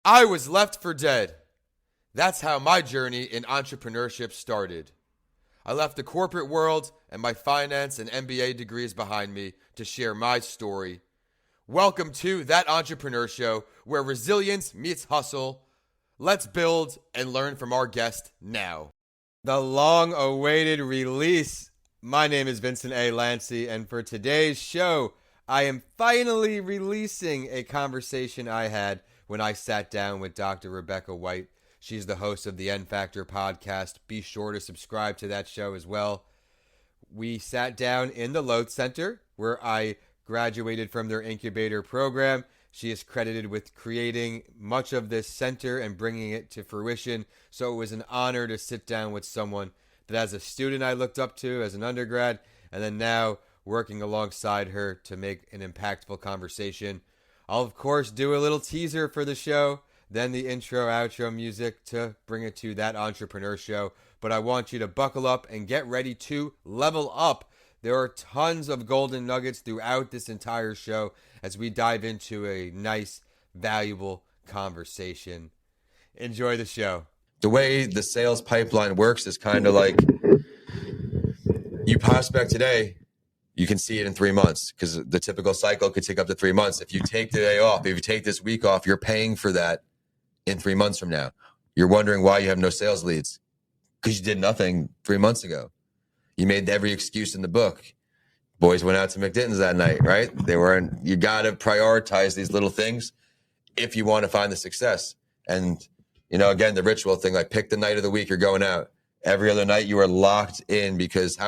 I was left for dead. That's how my journey in entrepreneurship started. I left the corporate world and my finance and MBA degrees behind me to share my story. Welcome to That Entrepreneur Show, where resilience meets hustle. Let's build and learn from our guest now. The long-awaited release. My name is Vincent A. Lanci, and for today's show, I am finally releasing a conversation I had when I sat down with Dr. Rebecca White. She's the host of the N Factor podcast. Be sure to subscribe to that show as well. We sat down in the Load Center, where I graduated from their incubator program. She is credited with creating much of this center and bringing it to fruition. So it was an honor to sit down with someone that as a student I looked up to as an undergrad, and then now working alongside her to make an impactful conversation. I'll, of course, do a little teaser for the show, then the intro, outro music to bring it to That Entrepreneur Show. But I want you to buckle up and get ready to level up. There are tons of golden nuggets throughout this entire show as we dive into a nice, valuable conversation. Enjoy the show. The way the sales pipeline works is kind of like you prospect today, you can see it in 3 months because the typical cycle could take up to 3 months. If you take the day off, if you take this week off, you're paying for that in 3 months from now. You're wondering why you have no sales leads because you did nothing 3 months ago. You made every excuse in the book. Boys went out to McDitton's that night, right? You got to prioritize these little things if you want to find the success. And, again, the ritual thing, like pick the night of the week you're going out. Every other night you are locked in because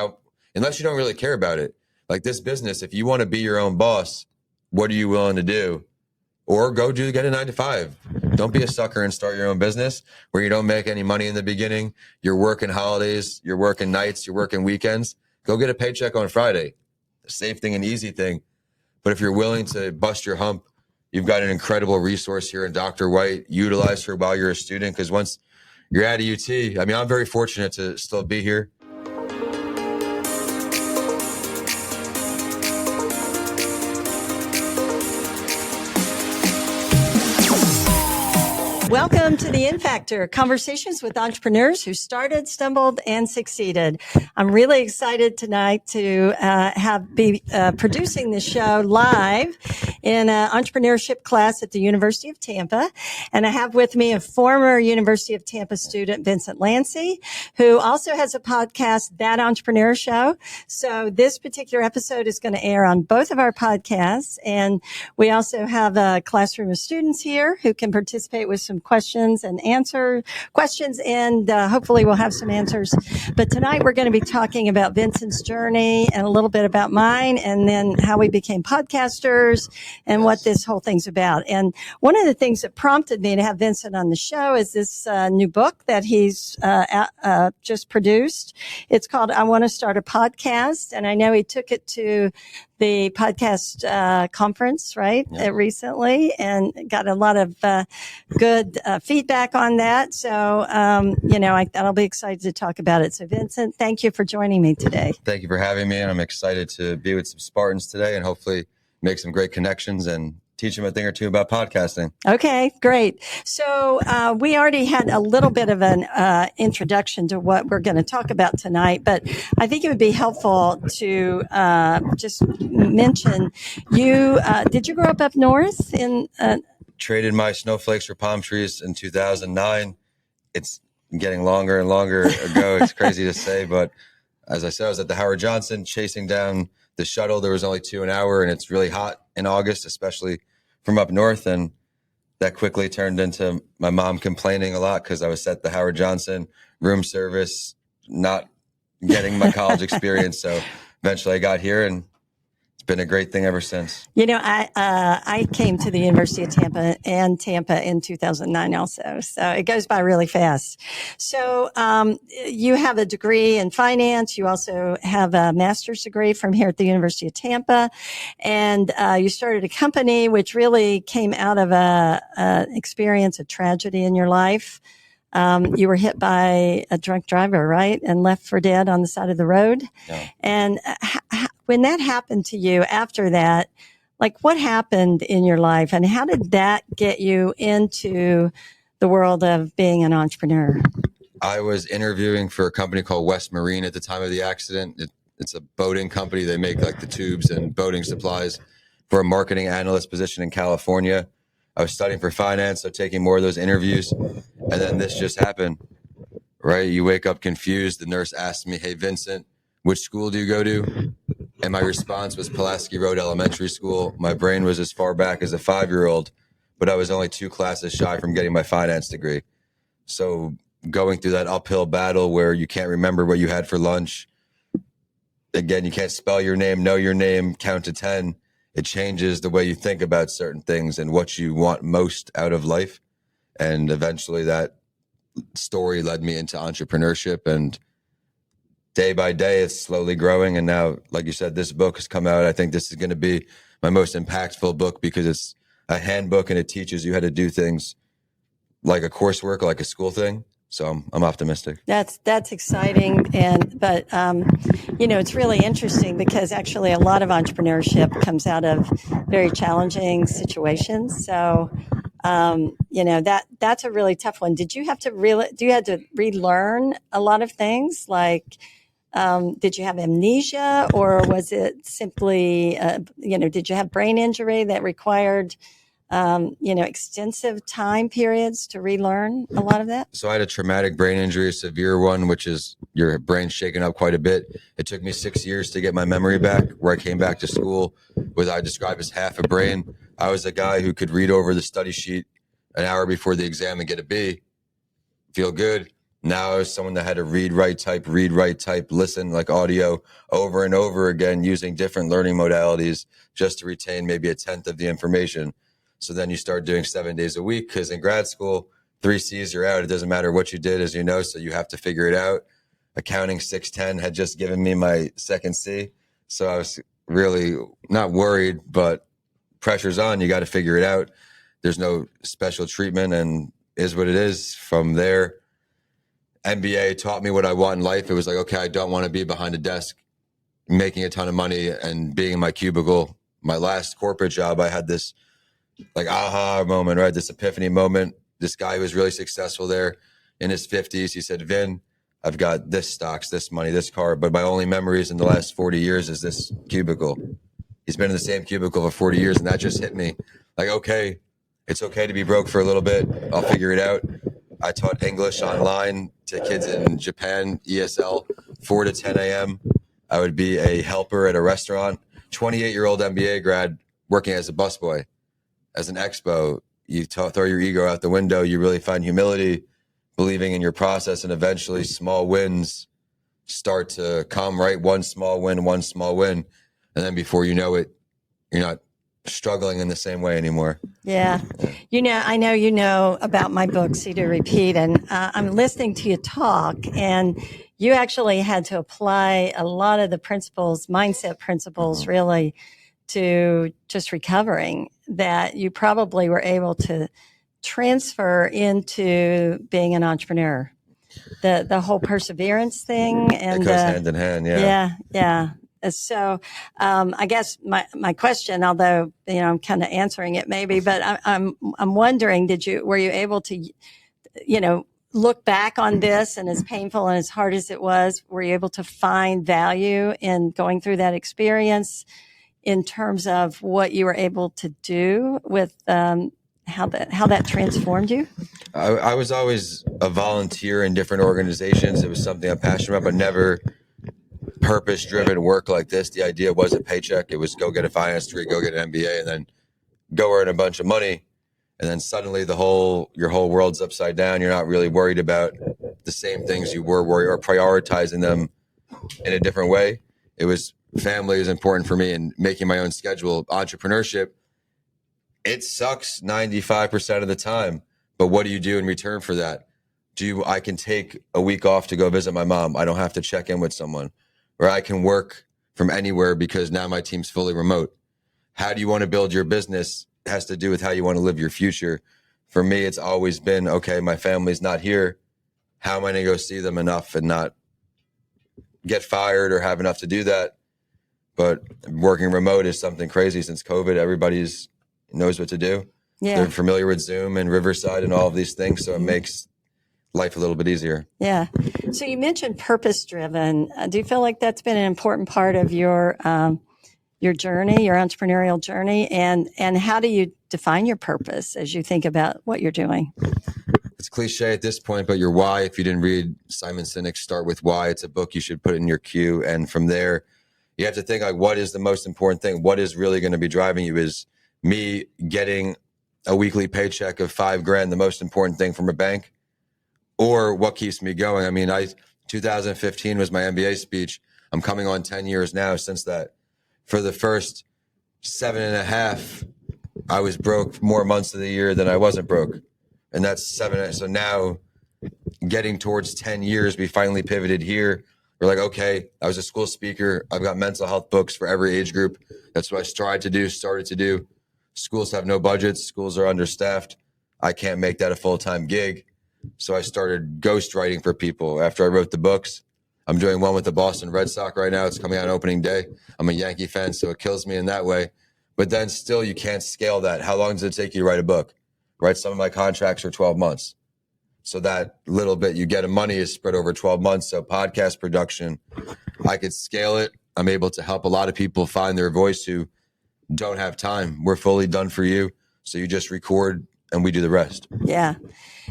unless you don't really care about it, like this business, if you want to be your own boss, what are you willing to do? Or get a 9 to 5. Don't be a sucker and start your own business where you don't make any money in the beginning. You're working holidays, you're working nights, you're working weekends. Go get a paycheck on Friday. The safe thing and easy thing. But if you're willing to bust your hump, you've got an incredible resource here in Dr. White. Utilize her while you're a student, because once you're at a UT, I'm very fortunate to still be here. Welcome to the N Factor, conversations with entrepreneurs who started, stumbled, and succeeded. I'm really excited tonight to be producing this show live in an entrepreneurship class at the University of Tampa. And I have with me a former University of Tampa student, Vincent Lanci, who also has a podcast, That Entrepreneur Show. So this particular episode is going to air on both of our podcasts. And we also have a classroom of students here who can participate with some questions and hopefully we'll have some answers. But tonight we're going to be talking about Vincent's journey and a little bit about mine, and then how we became podcasters and what this whole thing's about. And one of the things that prompted me to have Vincent on the show is this new book that he's just produced. It's called I Want to Start a Podcast, and I know he took it to the podcast conference, right, recently, and got a lot of good feedback on that. So, I thought I'll be excited to talk about it. So, Vincent, thank you for joining me today. Thank you for having me, and I'm excited to be with some Spartans today and hopefully make some great connections and teach them a thing or two about podcasting. Okay, great. So we already had a little bit of an introduction to what we're going to talk about tonight, but I think it would be helpful to just mention did you grow up north in? Traded my snowflakes for palm trees in 2009. It's getting longer and longer ago. It's crazy to say, but as I said, I was at the Howard Johnson chasing down the shuttle. There was only 2 an hour, and it's really hot in August, especially from up north. And that quickly turned into my mom complaining a lot because I was at the Howard Johnson room service, not getting my college experience. So eventually I got here, and it's been a great thing ever since. I came to the University of Tampa in 2009 also. So it goes by really fast. So you have a degree in finance. You also have a master's degree from here at the University of Tampa. And you started a company which really came out of an experience, a tragedy in your life. You were hit by a drunk driver, right? And left for dead on the side of the road. Yeah. And when that happened to you after that, like what happened in your life and how did that get you into the world of being an entrepreneur? I was interviewing for a company called West Marine at the time of the accident. It's a boating company. They make like the tubes and boating supplies for a marketing analyst position in California. I was studying for finance, so taking more of those interviews. And then this just happened, right? You wake up confused. The nurse asked me, "Hey, Vincent, which school do you go to?" And my response was Pulaski Road Elementary School. My brain was as far back as a 5-year-old, but I was only 2 classes shy from getting my finance degree. So going through that uphill battle where you can't remember what you had for lunch. Again, you can't spell your name, know your name, count to 10. It changes the way you think about certain things and what you want most out of life. And eventually that story led me into entrepreneurship, and day by day, it's slowly growing. And now, like you said, this book has come out. I think this is going to be my most impactful book because it's a handbook and it teaches you how to do things like a coursework, like a school thing. So I'm optimistic. That's exciting. But it's really interesting because actually a lot of entrepreneurship comes out of very challenging situations. So, that's a really tough one. Did you have to relearn a lot of things? Like, did you have amnesia or was it simply, did you have brain injury that required extensive time periods to relearn a lot of that? So I had a traumatic brain injury, a severe one, which is your brain's shaken up quite a bit. It took me 6 years to get my memory back, where I came back to school with what I describe as half a brain. I was a guy who could read over the study sheet an hour before the exam and get a B, feel good. Now I was someone that had to read, write, type, listen like audio over and over again using different learning modalities just to retain maybe a tenth of the information. So then you start doing 7 days a week because in grad school, 3 C's you're out. It doesn't matter what you did, as you know, so you have to figure it out. Accounting 610 had just given me my second C. So I was really not worried, but pressure's on. You got to figure it out. There's no special treatment and is what it is. From there, MBA taught me what I want in life. It was like, okay, I don't want to be behind a desk making a ton of money and being in my cubicle. My last corporate job, I had this like aha moment, right? This epiphany moment. This guy who was really successful there in his 50s, he said, "Vin, I've got this stocks, this money, this car, but my only memories in the last 40 years is this cubicle." He's been in the same cubicle for 40 years, and that just hit me. Like, okay, it's okay to be broke for a little bit. I'll figure it out. I taught English online to kids in Japan, ESL, 4 to 10 a.m. I would be a helper at a restaurant. 28-year-old MBA grad working as a busboy. As an expo, you throw your ego out the window. You really find humility, believing in your process, and eventually small wins start to come, right? One small win. And then before you know it, you're not struggling in the same way anymore. Yeah. I know you know about my book, See to Repeat, and I'm listening to you talk, and you actually had to apply a lot of the principles, mindset principles, really, to just recovering that you probably were able to transfer into being an entrepreneur. The whole perseverance thing. And it goes hand in hand, yeah. Yeah. So I guess my question, although I'm kind of answering it maybe, but I'm wondering, were you able to look back on this, and as painful and as hard as it was, were you able to find value in going through that experience in terms of what you were able to do with how that transformed you? I was always a volunteer in different organizations. It was something I'm passionate about, but never purpose-driven work like this. The idea wasn't paycheck. It was go get a finance degree, go get an MBA, and then go earn a bunch of money. And then suddenly your whole world's upside down. You're not really worried about the same things you were worried, or prioritizing them in a different way. It was family is important for me, and making my own schedule. Entrepreneurship, it sucks 95% of the time. But what do you do in return for that? I can take a week off to go visit my mom. I don't have to check in with someone. Or I can work from anywhere because now my team's fully remote. How do you want to build your business? It has to do with how you want to live your future. For me, it's always been, okay, my family's not here. How am I going to go see them enough and not get fired or have enough to do that? But working remote is something crazy since COVID. Everybody's knows what to do. Yeah. They're familiar with Zoom and Riverside and all of these things. So it makes life a little bit easier. Yeah. So you mentioned purpose driven. Do you feel like that's been an important part of your journey, your entrepreneurial journey? And how do you define your purpose as you think about what you're doing? It's cliche at this point, but your why, if you didn't read Simon Sinek's Start With Why, it's a book you should put in your queue. And from there, you have to think like, what is the most important thing? What is really going to be driving you? Is me getting a weekly paycheck of $5,000 the most important thing from a bank? Or what keeps me going? I mean, 2015 was my MBA speech. I'm coming on 10 years now since that. For the first 7.5, I was broke more months of the year than I wasn't broke. And that's 7. So now getting towards 10 years, we finally pivoted here. We're like, okay, I was a school speaker. I've got mental health books for every age group. That's what I started to do. Schools have no budgets. Schools are understaffed. I can't make that a full-time gig. So I started ghostwriting for people after I wrote the books. I'm doing one with the Boston Red Sox right now. It's coming out on opening day. I'm a Yankee fan, so it kills me in that way. But then still, you can't scale that. How long does it take you to write a book? Right? Some of my contracts are 12 months. So that little bit you get of money is spread over 12 months. So podcast production, I could scale it. I'm able to help a lot of people find their voice who don't have time. We're fully done for you. So you just record and we do the rest. Yeah.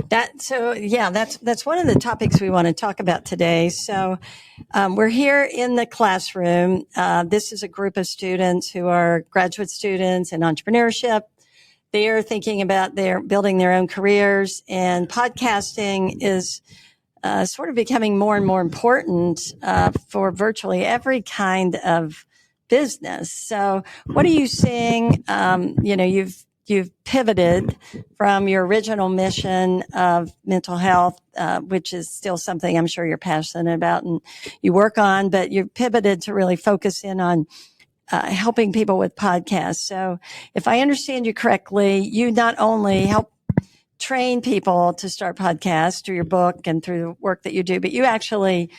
That's one of the topics we want to talk about today. So we're here in the classroom. This is a group of students who are graduate students in entrepreneurship. They are thinking about building their own careers, and podcasting is sort of becoming more and more important for virtually every kind of business. So what are you seeing? You've pivoted from your original mission of mental health, which is still something I'm sure you're passionate about and you work on, but you've pivoted to really focus in on helping people with podcasts. So if I understand you correctly, you not only help train people to start podcasts through your book and through the work that you do, but you actually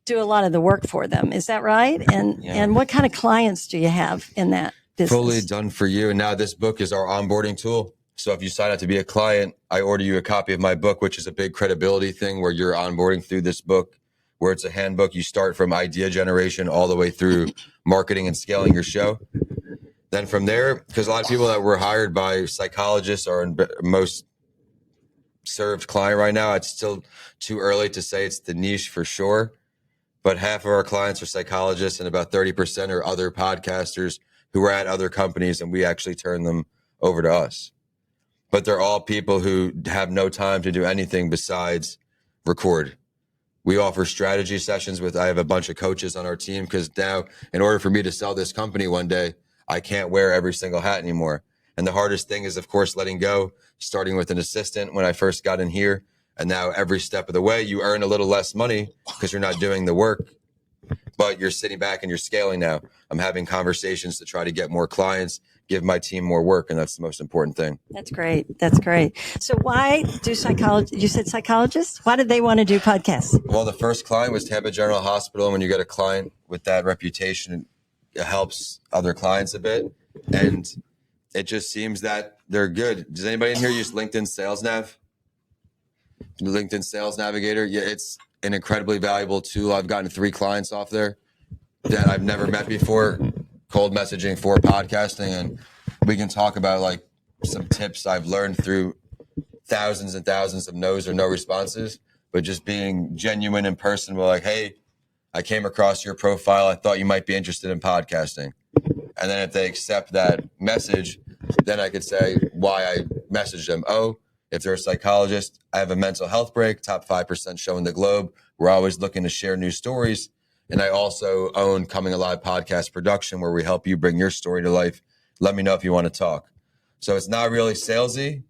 do a lot of the work for them. Is that right? And what kind of clients do you have in that business? Fully done for you. And now this book is our onboarding tool. So if you sign up to be a client, I order you a copy of my book, which is a big credibility thing where you're onboarding through this book, where it's a handbook. You start from idea generation all the way through marketing and scaling your show. Then from there, because a lot of people that were hired by psychologists are most served client right now. It's still too early to say it's the niche for sure, but half of our clients are psychologists and about 30% are other podcasters who are at other companies, and we actually turn them over to us. But they're all people who have no time to do anything besides record. We offer strategy sessions I have a bunch of coaches on our team, because now in order for me to sell this company one day, I can't wear every single hat anymore. And the hardest thing is, of course, letting go, starting with an assistant when I first got in here. And now every step of the way, you earn a little less money because you're not doing the work, but you're sitting back and you're scaling now. I'm having conversations to try to get more clients, give my team more work. And that's the most important thing. That's great. That's great. So why do you said psychologists? Why did they want to do podcasts? Well, the first client was Tampa General Hospital. And when you get a client with that reputation, it helps other clients a bit. And it just seems that they're good. Does anybody in here use LinkedIn Sales Nav? LinkedIn Sales Navigator? Yeah, it's an incredibly valuable tool. I've gotten 3 clients off there that I've never met before, cold messaging for podcasting. And we can talk about like some tips I've learned through thousands and thousands of no's or no responses, but just being genuine and personal. Like, hey, I came across your profile. I thought you might be interested in podcasting. And then if they accept that message, then I could say why I messaged them. Oh, if they're a psychologist, I have a mental health break, top 5% show in the globe. We're always looking to share new stories. And I also own Coming Alive podcast production, where we help you bring your story to life. Let me know if you want to talk. So it's not really salesy,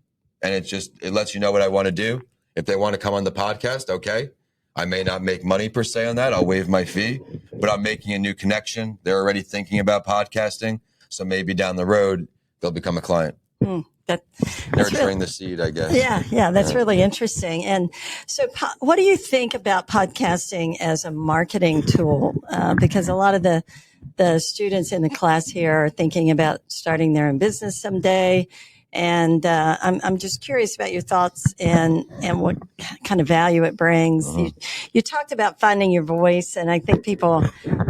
and it lets you know what I want to do. If they want to come on the podcast, okay. I may not make money per se on that. I'll waive my fee, but I'm making a new connection. They're already thinking about podcasting. So maybe down the road, they'll become a client. Nurturing the seed, I guess. Yeah, that's really interesting. And so what do you think about podcasting as a marketing tool? Because a lot of the the students in the class here are thinking about starting their own business someday. And I'm just curious about your thoughts and what kind of value it brings. You talked about finding your voice, and I think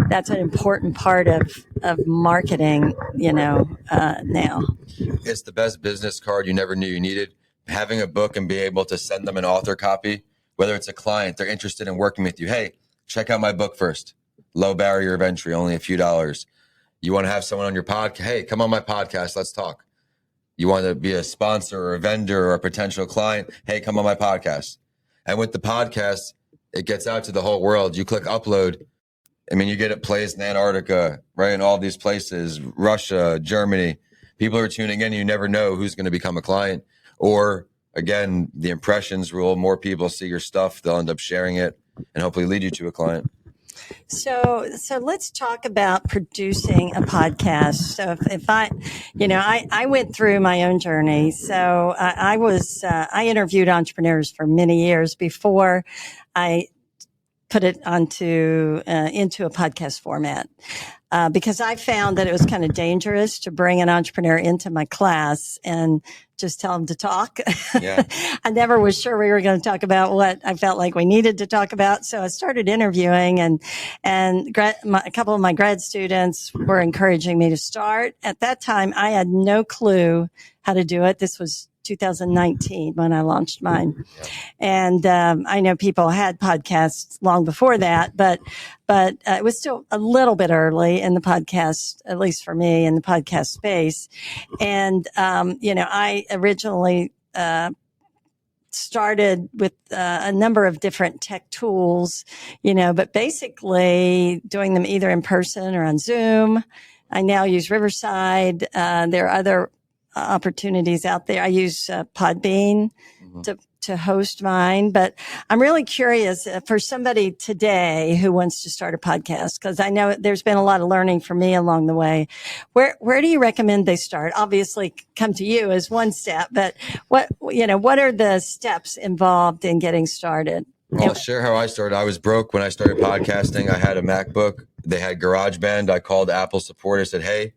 that's an important part of marketing, now. It's the best business card you never knew you needed. Having a book and be able to send them an author copy, whether it's a client, they're interested in working with you. Hey, check out my book first. Low barrier of entry, only a few dollars. You want to have someone on your podcast? Hey, come on my podcast. Let's talk. You want to be a sponsor or a vendor or a potential client? Hey, come on my podcast. And with the podcast, it gets out to the whole world. You click upload. I mean, you get it plays in Antarctica, right? In all these places, Russia, Germany. People are tuning in. You never know who's going to become a client. Or again, the impressions rule. More people see your stuff. They'll end up sharing it and hopefully lead you to a client. So let's talk about producing a podcast. So if I went through my own journey. So I interviewed entrepreneurs for many years before I put it into a podcast format. Because I found that it was kind of dangerous to bring an entrepreneur into my class and just tell them to talk. Yeah. I never was sure we were going to talk about what I felt like we needed to talk about. So I started interviewing and a couple of my grad students were encouraging me to start. At that time, I had no clue how to do it. This was 2019 when I launched mine. Yeah. And I know people had podcasts long before that, but it was still a little bit early in the podcast, at least for me, in the podcast space. And, I originally started with a number of different tech tools, but basically doing them either in person or on Zoom. I now use Riverside. There are other opportunities out there. I use Podbean to host mine, but I'm really curious for somebody today who wants to start a podcast, because I know there's been a lot of learning for me along the way. Where do you recommend they start? Obviously, come to you as one step, but what are the steps involved in getting started? I'll share how I started. I was broke when I started podcasting. I had a MacBook. They had GarageBand. I called Apple support. I said, hey,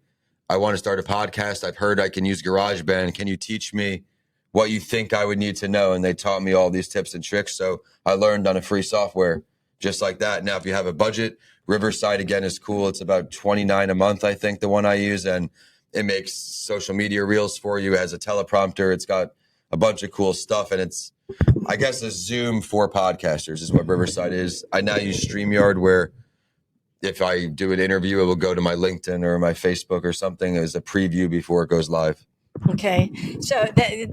I want to start a podcast. I've heard I can use GarageBand. Can you teach me what you think I would need to know? And they taught me all these tips and tricks. So I learned on a free software just like that. Now, if you have a budget, Riverside again is cool. It's about $29 a month, I think, the one I use. And it makes social media reels for you. It has a teleprompter. It's got a bunch of cool stuff. And it's, I guess, a Zoom for podcasters is what Riverside is. I now use StreamYard, where if I do an interview, it will go to my LinkedIn or my Facebook or something as a preview before it goes live. Okay. So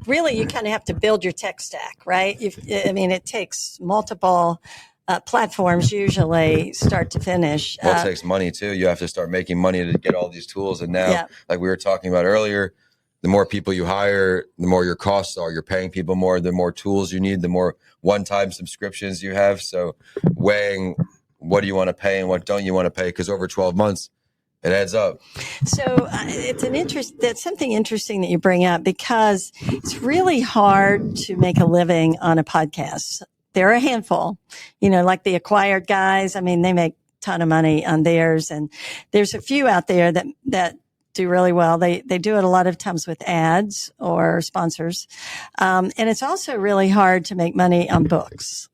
really, you kind of have to build your tech stack, right? It takes multiple platforms, usually start to finish. Well, it takes money too. You have to start making money to get all these tools. And now, like we were talking about earlier, the more people you hire, the more your costs are. You're paying people more, the more tools you need, the more one-time subscriptions you have. So weighing what do you want to pay and what don't you want to pay? Because over 12 months, it adds up. So that's something interesting that you bring up, because it's really hard to make a living on a podcast. There are a handful, like the Acquired guys. I mean, they make a ton of money on theirs, and there's a few out there that do really well. They do it a lot of times with ads or sponsors. And it's also really hard to make money on books.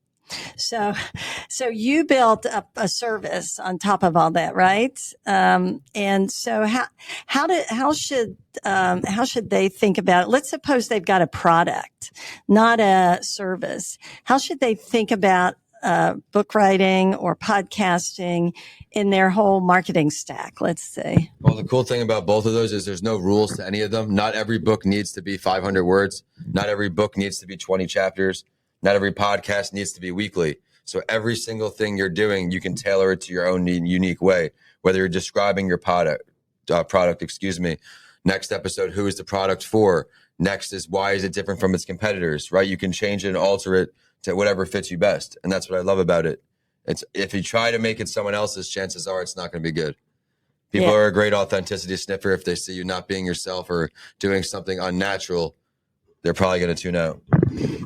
So you built up a service on top of all that, right? And so how should they think about it? Let's suppose they've got a product, not a service. How should they think about book writing or podcasting in their whole marketing stack, let's say? Well, the cool thing about both of those is there's no rules to any of them. Not every book needs to be 500 words. Not every book needs to be 20 chapters. Not every podcast needs to be weekly. So every single thing you're doing, you can tailor it to your own unique way, whether you're describing your product, Next episode, who is the product for? Next is, why is it different from its competitors, right? You can change it and alter it to whatever fits you best. And that's what I love about it. It's, if you try to make it someone else's, chances are it's not going to be good. People are a great authenticity sniffer. If they see you not being yourself or doing something unnatural, they're probably going to tune out.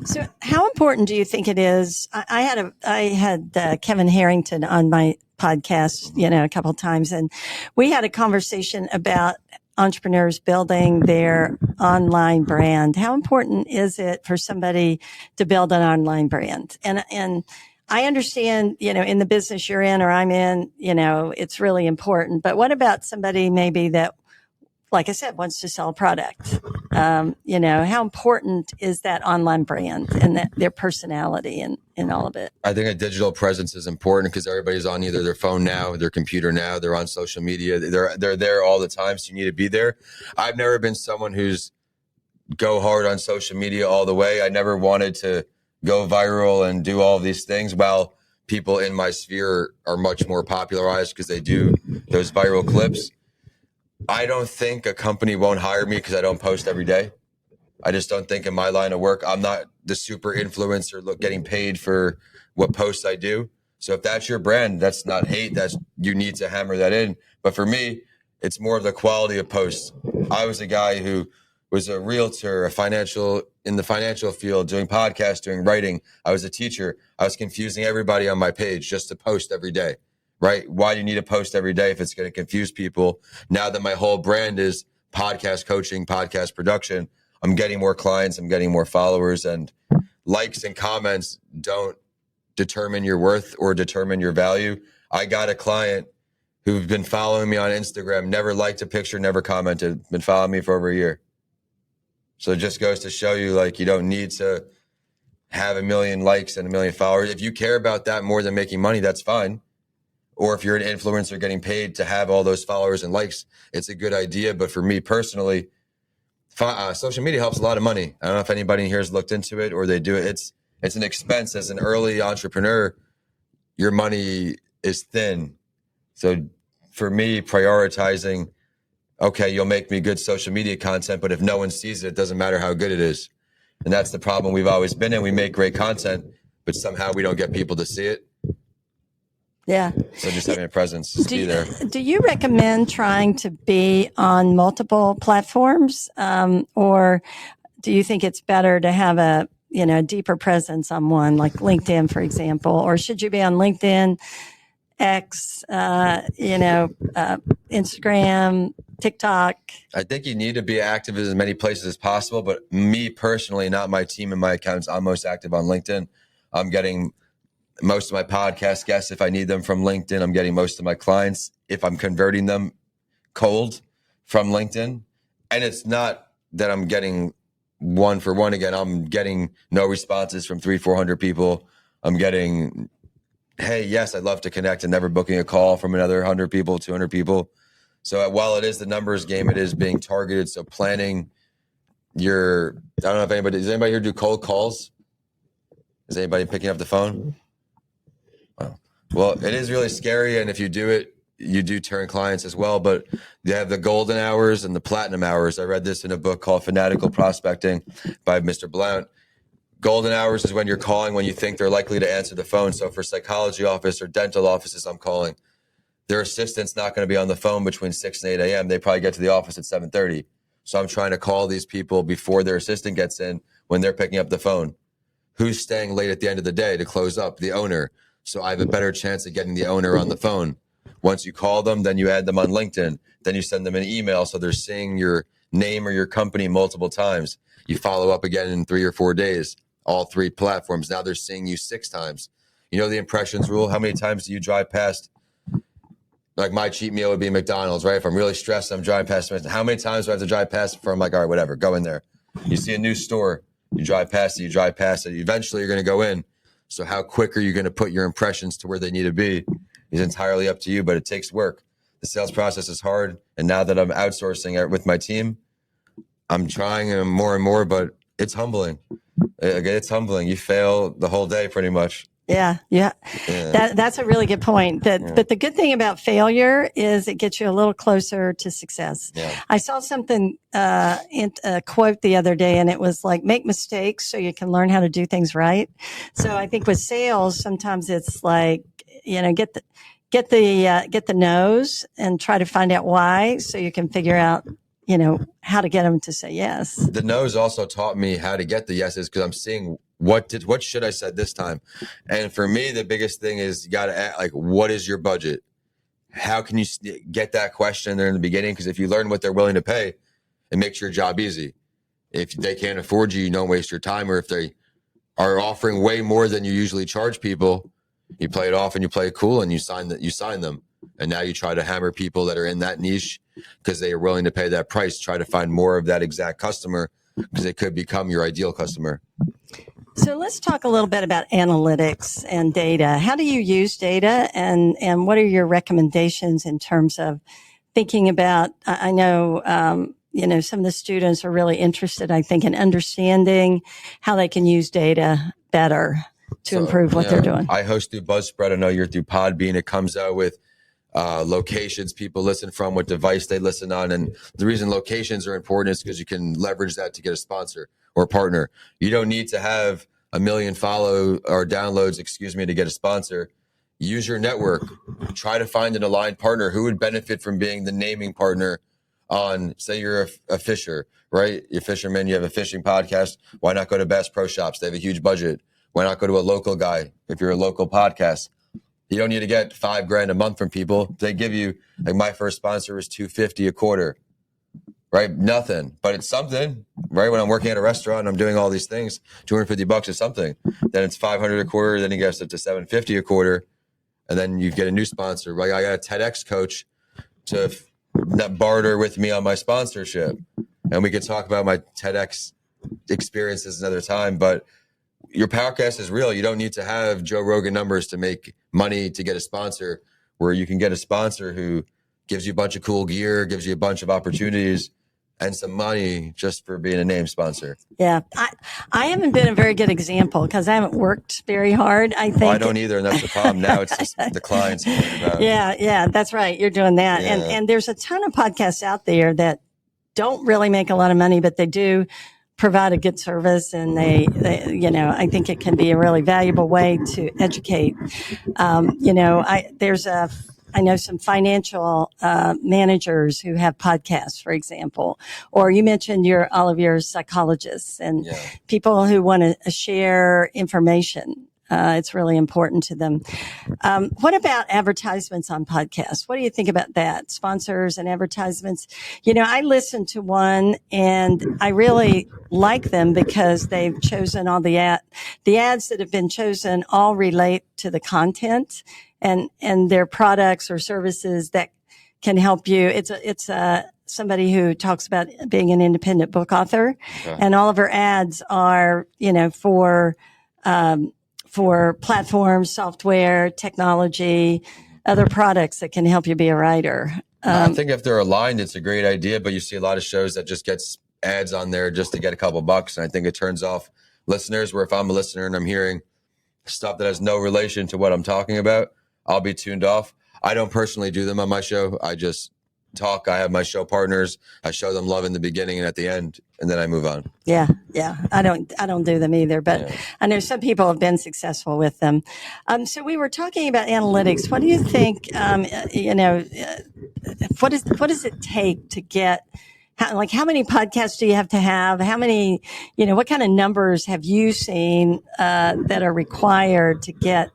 So how important do you think it is? I had Kevin Harrington on my podcast, a couple of times, and we had a conversation about entrepreneurs building their online brand. How important is it for somebody to build an online brand? And I understand, in the business you're in or I'm in, it's really important. But what about somebody maybe that, like I said, wants to sell a product? How important is that online brand and their personality and all of it? I think a digital presence is important because everybody's on either their phone now, their computer now, they're on social media. They're there all the time, so you need to be there. I've never been someone who's go hard on social media all the way. I never wanted to go viral and do all of these things, while people in my sphere are much more popularized because they do those viral clips. I don't think a company won't hire me because I don't post every day. I just don't think in my line of work, I'm not the super influencer getting paid for what posts I do. So if that's your brand, that's not hate. You need to hammer that in. But for me, it's more of the quality of posts. I was a guy who was a realtor, in the financial field, doing podcasts, doing writing. I was a teacher. I was confusing everybody on my page just to post every day. Right? Why do you need to post every day if it's going to confuse people? Now that my whole brand is podcast coaching, podcast production, I'm getting more clients, I'm getting more followers, and likes and comments don't determine your worth or determine your value. I got a client who's been following me on Instagram, never liked a picture, never commented, been following me for over a year. So it just goes to show you, you don't need to have 1 million likes and 1 million followers. If you care about that more than making money, that's fine. Or if you're an influencer getting paid to have all those followers and likes, it's a good idea. But for me personally, social media helps a lot of money. I don't know if anybody in here has looked into it or they do it. It's an expense. As an early entrepreneur, your money is thin. So for me, prioritizing, okay, you'll make me good social media content, but if no one sees it, it doesn't matter how good it is. And that's the problem we've always been in. We make great content, but somehow we don't get people to see it. Yeah. So just having a presence, just be there. Do you recommend trying to be on multiple platforms? Or do you think it's better to have a, deeper presence on one, like LinkedIn, for example? Or should you be on LinkedIn, X, Instagram, TikTok? I think you need to be active in as many places as possible. But me personally, not my team and my accountants, I'm most active on LinkedIn. I'm getting most of my podcast guests, if I need them, from LinkedIn. I'm getting most of my clients, if I'm converting them cold, from LinkedIn. And it's not that I'm getting one for one again. I'm getting no responses from 300-400 people. I'm getting, hey, yes, I'd love to connect, and never booking a call from another 100 people, 200 people. So while it is the numbers game, it is being targeted. So planning I don't know if does anybody here do cold calls? Is anybody picking up the phone? Well, it is really scary. And if you do it, you do turn clients as well. But you have the golden hours and the platinum hours. I read this in a book called Fanatical Prospecting by Mr. Blount. Golden hours is when you're calling when you think they're likely to answer the phone. So for psychology office or dental offices, I'm calling. Their assistant's not going to be on the phone between 6 and 8 a.m. They probably get to the office at 7:30. So I'm trying to call these people before their assistant gets in when they're picking up the phone. Who's staying late at the end of the day to close up? The owner. So I have a better chance of getting the owner on the phone. Once you call them, then you add them on LinkedIn. Then you send them an email so they're seeing your name or your company multiple times. You follow up again in 3 or 4 days, all 3 platforms. Now they're seeing you 6 times. You know the impressions rule? How many times do you drive past? Like my cheat meal would be McDonald's, right? If I'm really stressed, I'm driving past. How many times do I have to drive past before I'm like, all right, whatever, go in there. You see a new store, you drive past it, Eventually you're going to go in. So how quick are you going to put your impressions to where they need to be is entirely up to you, but it takes work. The sales process is hard. And now that I'm outsourcing it with my team, I'm trying more and more, but it's humbling. It's humbling. You fail the whole day pretty much. Yeah. That's a really good point. But the good thing about failure is it gets you a little closer to success. Yeah. I saw something in a quote the other day, and it was like, make mistakes so you can learn how to do things right. So I think with sales, sometimes it's like, get the no's and try to find out why, so you can figure out how to get them to say yes. The no's also taught me how to get the yeses, because I'm seeing what should I said this time. And for me, the biggest thing is you got to ask, like, what is your budget? How can you get that question there in the beginning? Because if you learn what they're willing to pay, it makes your job easy. If they can't afford you, you don't waste your time. Or if they are offering way more than you usually charge people, you play it off and you play it cool and you sign them. And now you try to hammer people that are in that niche because they are willing to pay that price. Try to find more of that exact customer because it could become your ideal customer. So let's talk a little bit about analytics and data. How do you use data, and what are your recommendations in terms of thinking about, I know, some of the students are really interested, I think, in understanding how they can use data better to improve what they're doing. I host through Buzzsprout. I know you're through Podbean. It comes out with locations people listen from, what device they listen on. And the reason locations are important is because you can leverage that to get a sponsor or a partner. You don't need to have 1 million downloads, to get a sponsor. Use your network. Try to find an aligned partner who would benefit from being the naming partner on, say you're a fisher, right? You're a fisherman, you have a fishing podcast. Why not go to Bass Pro Shops? They have a huge budget. Why not go to a local guy if you're a local podcast? You don't need to get $5,000 a month from people. They give you, like, my first sponsor was $250 a quarter, right? Nothing, but it's something, right? When I'm working at a restaurant and I'm doing all these things, $250 is something. Then it's $500 a quarter. Then it gets up to $750 a quarter. And then you get a new sponsor. Like, I got a TEDx coach to barter with me on my sponsorship. And we could talk about my TEDx experiences another time, but your podcast is real. You don't need to have Joe Rogan numbers to make money to get a sponsor, where you can get a sponsor who gives you a bunch of cool gear, gives you a bunch of opportunities and some money just for being a name sponsor. Yeah. I haven't been a very good example because I haven't worked very hard, I think. Well, I don't either, and that's the problem. Now it's just the clients. Yeah, that's right. You're doing that. Yeah. And there's a ton of podcasts out there that don't really make a lot of money, but they do provide a good service, and they I think it can be a really valuable way to educate. I know some financial managers who have podcasts, for example, or you mentioned all of your psychologists and people who want to share information. It's really important to them. What about advertisements on podcasts? What do you think about that? Sponsors and advertisements. I listened to one and I really like them because they've chosen all the ads that have been chosen all relate to the content and their products or services that can help you. It's somebody who talks about being an independent book author, and all of her ads are, for platforms, software, technology, other products that can help you be a writer. I think if they're aligned, it's a great idea, but you see a lot of shows that just gets ads on there just to get a couple bucks. And I think it turns off listeners, where if I'm a listener and I'm hearing stuff that has no relation to what I'm talking about, I'll be tuned off. I don't personally do them on my show. I just talk. I have my show partners. I show them love in the beginning and at the end, and then I move on. Yeah. I don't do them either, but I know some people have been successful with them. So we were talking about analytics. What do you think? What does it take to get? How many podcasts do you have to have? How many? What kind of numbers have you seen that are required to get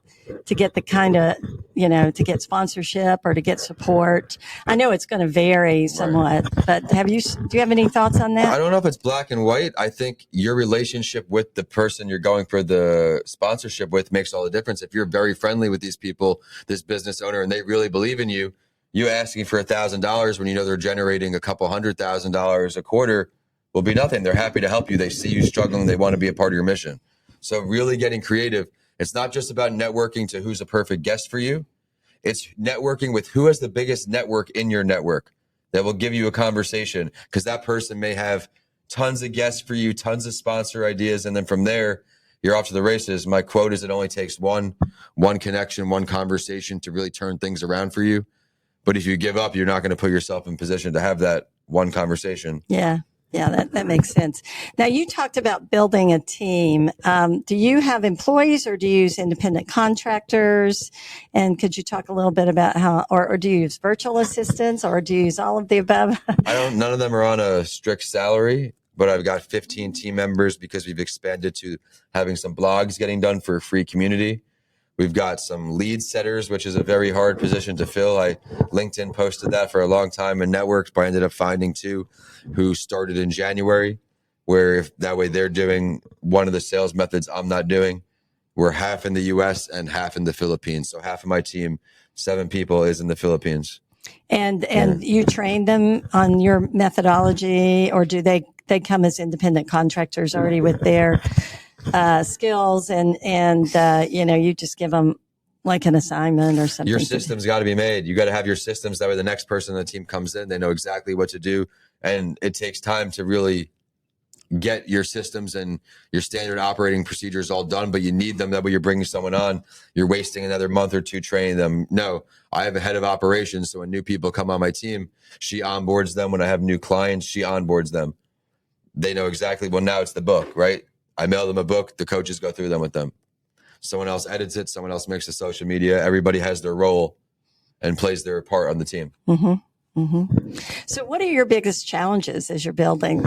the kind of, to get sponsorship or to get support? I know it's going to vary somewhat, but do you have any thoughts on that? I don't know if it's black and white. I think your relationship with the person you're going for the sponsorship with makes all the difference. If you're very friendly with these people, this business owner, and they really believe in you, you asking for $1,000 when they're generating a couple $100,000 a quarter will be nothing. They're happy to help you. They see you struggling. They want to be a part of your mission. So really getting creative. It's not just about networking to who's a perfect guest for you. It's networking with who has the biggest network in your network that will give you a conversation, because that person may have tons of guests for you, tons of sponsor ideas. And then from there, you're off to the races. My quote is, it only takes one connection, one conversation to really turn things around for you. But if you give up, you're not going to put yourself in position to have that one conversation. Yeah. Yeah, that makes sense. Now, you talked about building a team. Do you have employees or do you use independent contractors? And could you talk a little bit about how, or do you use virtual assistants or do you use all of the above? None of them are on a strict salary, but I've got 15 team members because we've expanded to having some blogs getting done for a free community. We've got some lead setters, which is a very hard position to fill. LinkedIn posted that for a long time in networks, but I ended up finding two who started in January, where if that way they're doing one of the sales methods I'm not doing. We're half in the US and half in the Philippines. So half of my team, 7 people, is in the Philippines. And you train them on your methodology, or do they come as independent contractors already with their skills and you just give them like an assignment or something? Your system's got to be made. You got to have your systems. That way the next person on the team comes in, they know exactly what to do. And it takes time to really get your systems and your standard operating procedures all done, but you need them. That way you're bringing someone on, you're wasting another month or two training them. No, I have a head of operations. So when new people come on my team, she onboards them. When I have new clients, she onboards them. They know exactly, well, now it's the book, right? I mail them a book. The coaches go through them with them. Someone else edits it. Someone else makes the social media. Everybody has their role and plays their part on the team. Mm-hmm. Mm-hmm. So what are your biggest challenges as you're building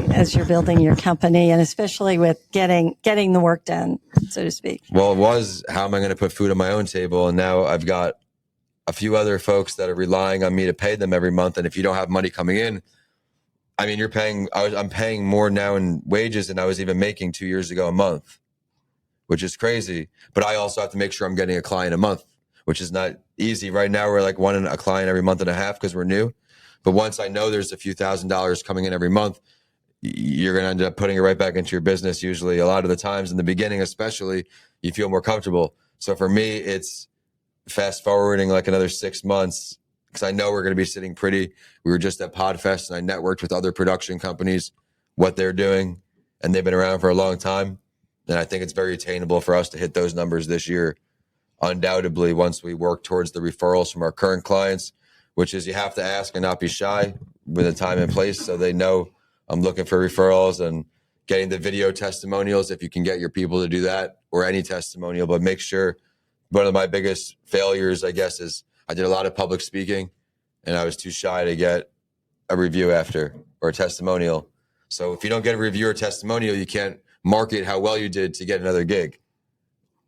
your company, and especially with getting the work done, so to speak? Well, it was, how am I going to put food on my own table? And now I've got a few other folks that are relying on me to pay them every month. And if you don't have money coming in, I mean, I'm paying more now in wages than I was even making 2 years ago a month, which is crazy. But I also have to make sure I'm getting a client a month, which is not easy. Right now, we're like a client every month and a half because we're new. But once I know there's a few $1,000s coming in every month, you're going to end up putting it right back into your business. Usually a lot of the times in the beginning, especially, you feel more comfortable. So for me, it's fast forwarding like another 6 months because I know we're going to be sitting pretty. We were just at PodFest and I networked with other production companies, what they're doing, and they've been around for a long time. And I think it's very attainable for us to hit those numbers this year. Undoubtedly, once we work towards the referrals from our current clients, which is you have to ask and not be shy with a time and place so they know I'm looking for referrals, and getting the video testimonials if you can get your people to do that, or any testimonial. But make sure, one of my biggest failures, I guess, is I did a lot of public speaking and I was too shy to get a review after or a testimonial. So if you don't get a review or testimonial, you can't market how well you did to get another gig.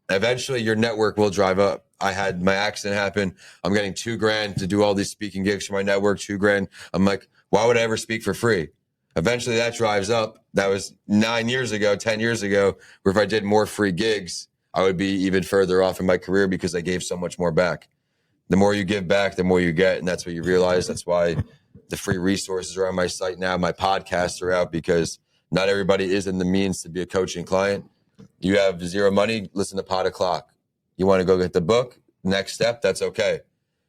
Eventually your network will drive up. I had my accident happen. I'm getting $2,000 to do all these speaking gigs for my network, $2,000. I'm like, why would I ever speak for free? Eventually that drives up. That was 9 years ago, 10 years ago, where if I did more free gigs, I would be even further off in my career because I gave so much more back. The more you give back, the more you get. And that's what you realize. That's why the free resources are on my site now. My podcasts are out because not everybody is in the means to be a coaching client. You have zero money, listen to Pod O'Clock. You want to go get the book, next step, that's okay.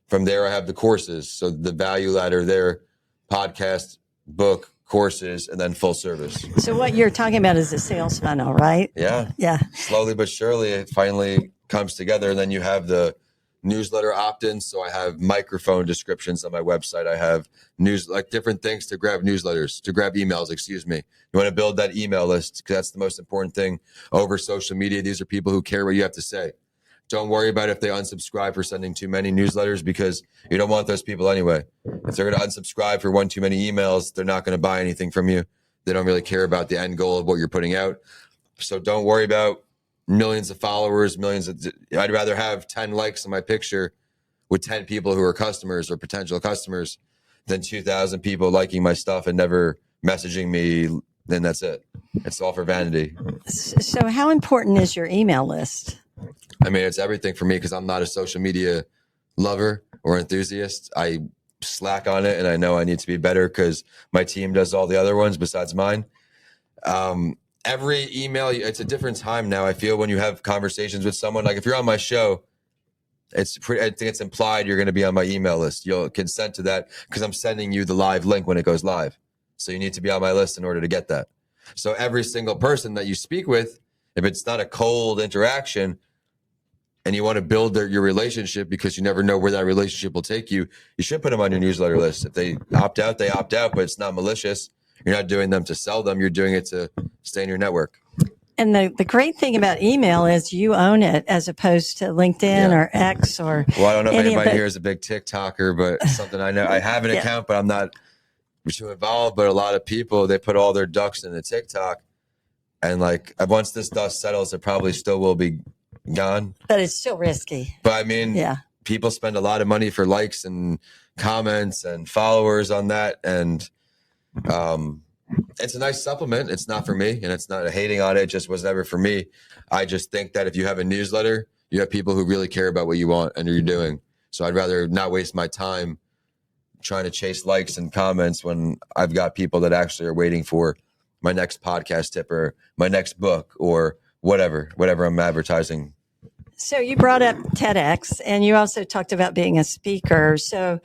From there, I have the courses. So the value ladder there, podcast, book, courses, and then full service. So what you're talking about is a sales funnel, right? Yeah. Yeah. Slowly but surely, it finally comes together. And then you have the newsletter opt-ins. So I have microphone descriptions on my website. I have different things to grab newsletters, to grab emails, excuse me. You want to build that email list because that's the most important thing over social media. These are people who care what you have to say. Don't worry about if they unsubscribe for sending too many newsletters because you don't want those people anyway. If they're going to unsubscribe for one too many emails, they're not going to buy anything from you. They don't really care about the end goal of what you're putting out. So don't worry about millions of followers, I'd rather have 10 likes on my picture with 10 people who are customers or potential customers than 2,000 people liking my stuff and never messaging me. Then that's it. It's all for vanity. So how important is your email list? I mean, it's everything for me because I'm not a social media lover or enthusiast. I slack on it and I know I need to be better because my team does all the other ones besides mine. Every email, it's a different time now. I feel when you have conversations with someone, like if you're on my show, I think it's implied you're going to be on my email list. You'll consent to that because I'm sending you the live link when it goes live. So you need to be on my list in order to get that. So every single person that you speak with, if it's not a cold interaction and you want to build your relationship because you never know where that relationship will take you, you should put them on your newsletter list. If they opt out, they opt out, but it's not malicious. You're not doing them to sell them. You're doing it to stay in your network. And the great thing about email is you own it as opposed to LinkedIn or X or. Well, I don't know if anybody here here is a big TikToker, but something I know. I have an account, but I'm not too involved. But a lot of people, they put all their ducks in the TikTok. And like once this dust settles, it probably still will be gone. But it's still risky. But I mean, people spend a lot of money for likes and comments and followers on that. And it's a nice supplement. It's not for me, and it's not a hating on it. It just was never for me. I just think that if you have a newsletter, you have people who really care about what you want and you're doing. So I'd rather not waste my time trying to chase likes and comments when I've got people that actually are waiting for my next podcast tip or my next book or whatever I'm advertising. So you brought up TEDx, and you also talked about being a speaker. So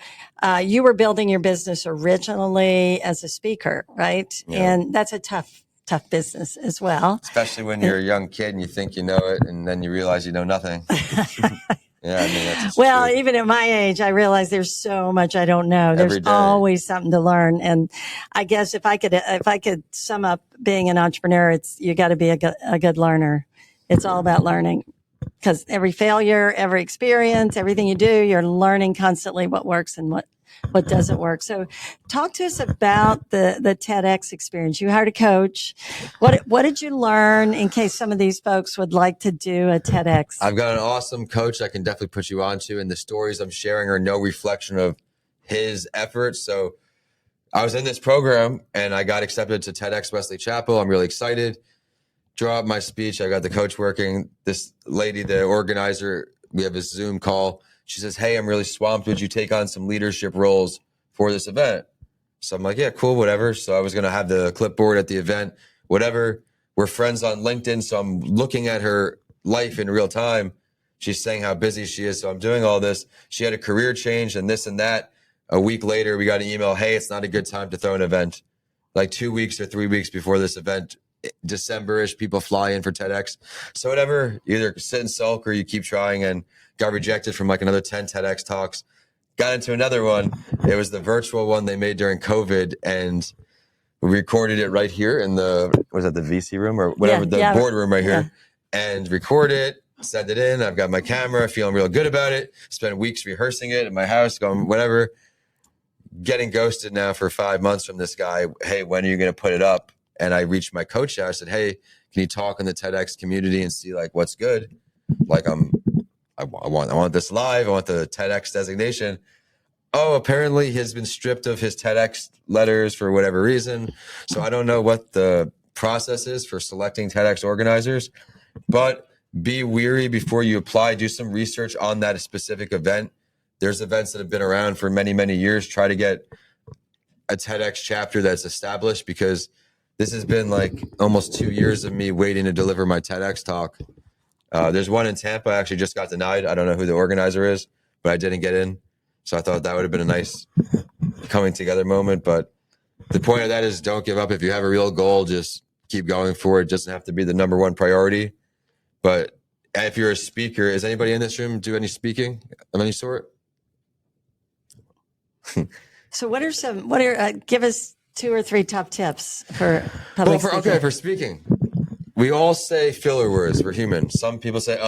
you were building your business originally as a speaker, right? Yeah. And that's a tough business as well. Especially when you're a young kid and you think you know it, and then you realize you know nothing. Yeah, I mean, that's well, true. even at my age, I realize there's so much I don't know. There's always something to learn. And I guess if I could sum up being an entrepreneur, you got to be a good learner. It's all about learning. Because every failure, every experience, everything you do, you're learning constantly what works and what doesn't work. So talk to us about the TEDx experience. You hired a coach. What did you learn in case some of these folks would like to do a TEDx? I've got an awesome coach I can definitely put you on to, and the stories I'm sharing are no reflection of his efforts. So I was in this program and I got accepted to TEDx Wesley Chapel. I'm really excited. Draw up my speech. I got the coach working. This lady, the organizer, we have a Zoom call. She says, "Hey, I'm really swamped. Would you take on some leadership roles for this event?" So I'm like, "Yeah, cool, whatever." So I was going to have the clipboard at the event, whatever. We're friends on LinkedIn. So I'm looking at her life in real time. She's saying how busy she is. So I'm doing all this. She had a career change and this and that. A week later, we got an email. "Hey, it's not a good time to throw an event." Like 2 weeks or 3 weeks before this event, December-ish, people fly in for TEDx. So whatever, either sit and sulk or you keep trying, and got rejected from like another 10 TEDx talks. Got into another one. It was the virtual one they made during COVID, and we recorded it right here in the VC room or whatever, boardroom right here, and record it, send it in. I've got my camera, feeling real good about it. Spent weeks rehearsing it in my house, going whatever. Getting ghosted now for 5 months from this guy. "Hey, when are you going to put it up?" And I reached my coach out. I said, "Hey, can you talk in the TEDx community and see like what's good? Like I want this live. I want the TEDx designation." Oh, apparently he's been stripped of his TEDx letters for whatever reason. So I don't know what the process is for selecting TEDx organizers, but be wary before you apply. Do some research on that specific event. There's events that have been around for many, many years. Try to get a TEDx chapter that's established, because this has been like almost 2 years of me waiting to deliver my TEDx talk. There's one in Tampa. I actually just got denied. I don't know who the organizer is, but I didn't get in. So I thought that would have been a nice coming together moment. But the point of that is, don't give up. If you have a real goal, just keep going for it. It doesn't have to be the number one priority. But if you're a speaker, is anybody in this room do any speaking of any sort? So give us 2 or 3 top tips for public speaking. For speaking, we all say filler words. We're human. Some people say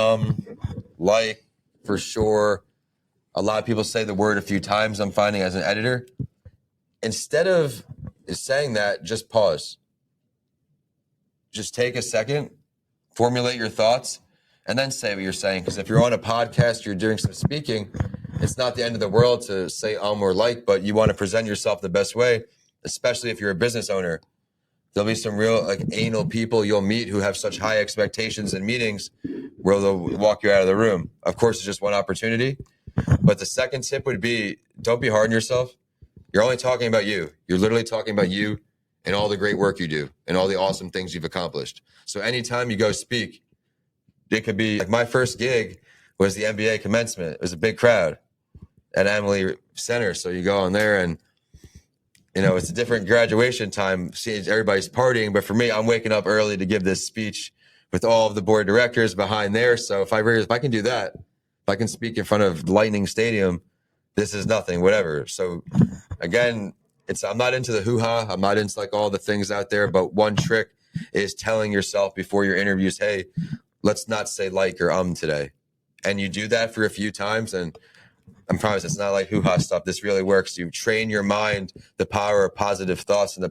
like, for sure. A lot of people say the word a few times. I'm finding as an editor, instead of saying that, just pause. Just take a second, formulate your thoughts, and then say what you're saying. Because if you're on a podcast, you're doing some speaking, it's not the end of the world to say or like, but you want to present yourself the best way, especially if you're a business owner. There'll be some real like anal people you'll meet who have such high expectations in meetings where they'll walk you out of the room. Of course, it's just one opportunity. But the second tip would be, don't be hard on yourself. You're only talking about you. You're literally talking about you and all the great work you do and all the awesome things you've accomplished. So anytime you go speak, it could be like my first gig was the MBA commencement. It was a big crowd at Emily Center. So you go on there and, you know, it's a different graduation time. See, everybody's partying. But for me, I'm waking up early to give this speech with all of the board of directors behind there. So if I can do that, if I can speak in front of Lightning Stadium, this is nothing, whatever. So again, I'm not into the hoo-ha. I'm not into like all the things out there, but one trick is telling yourself before your interviews, hey, let's not say like or today. And you do that for a few times, and I promise it's not like hoo-ha stuff. This really works. You train your mind the power of positive thoughts and the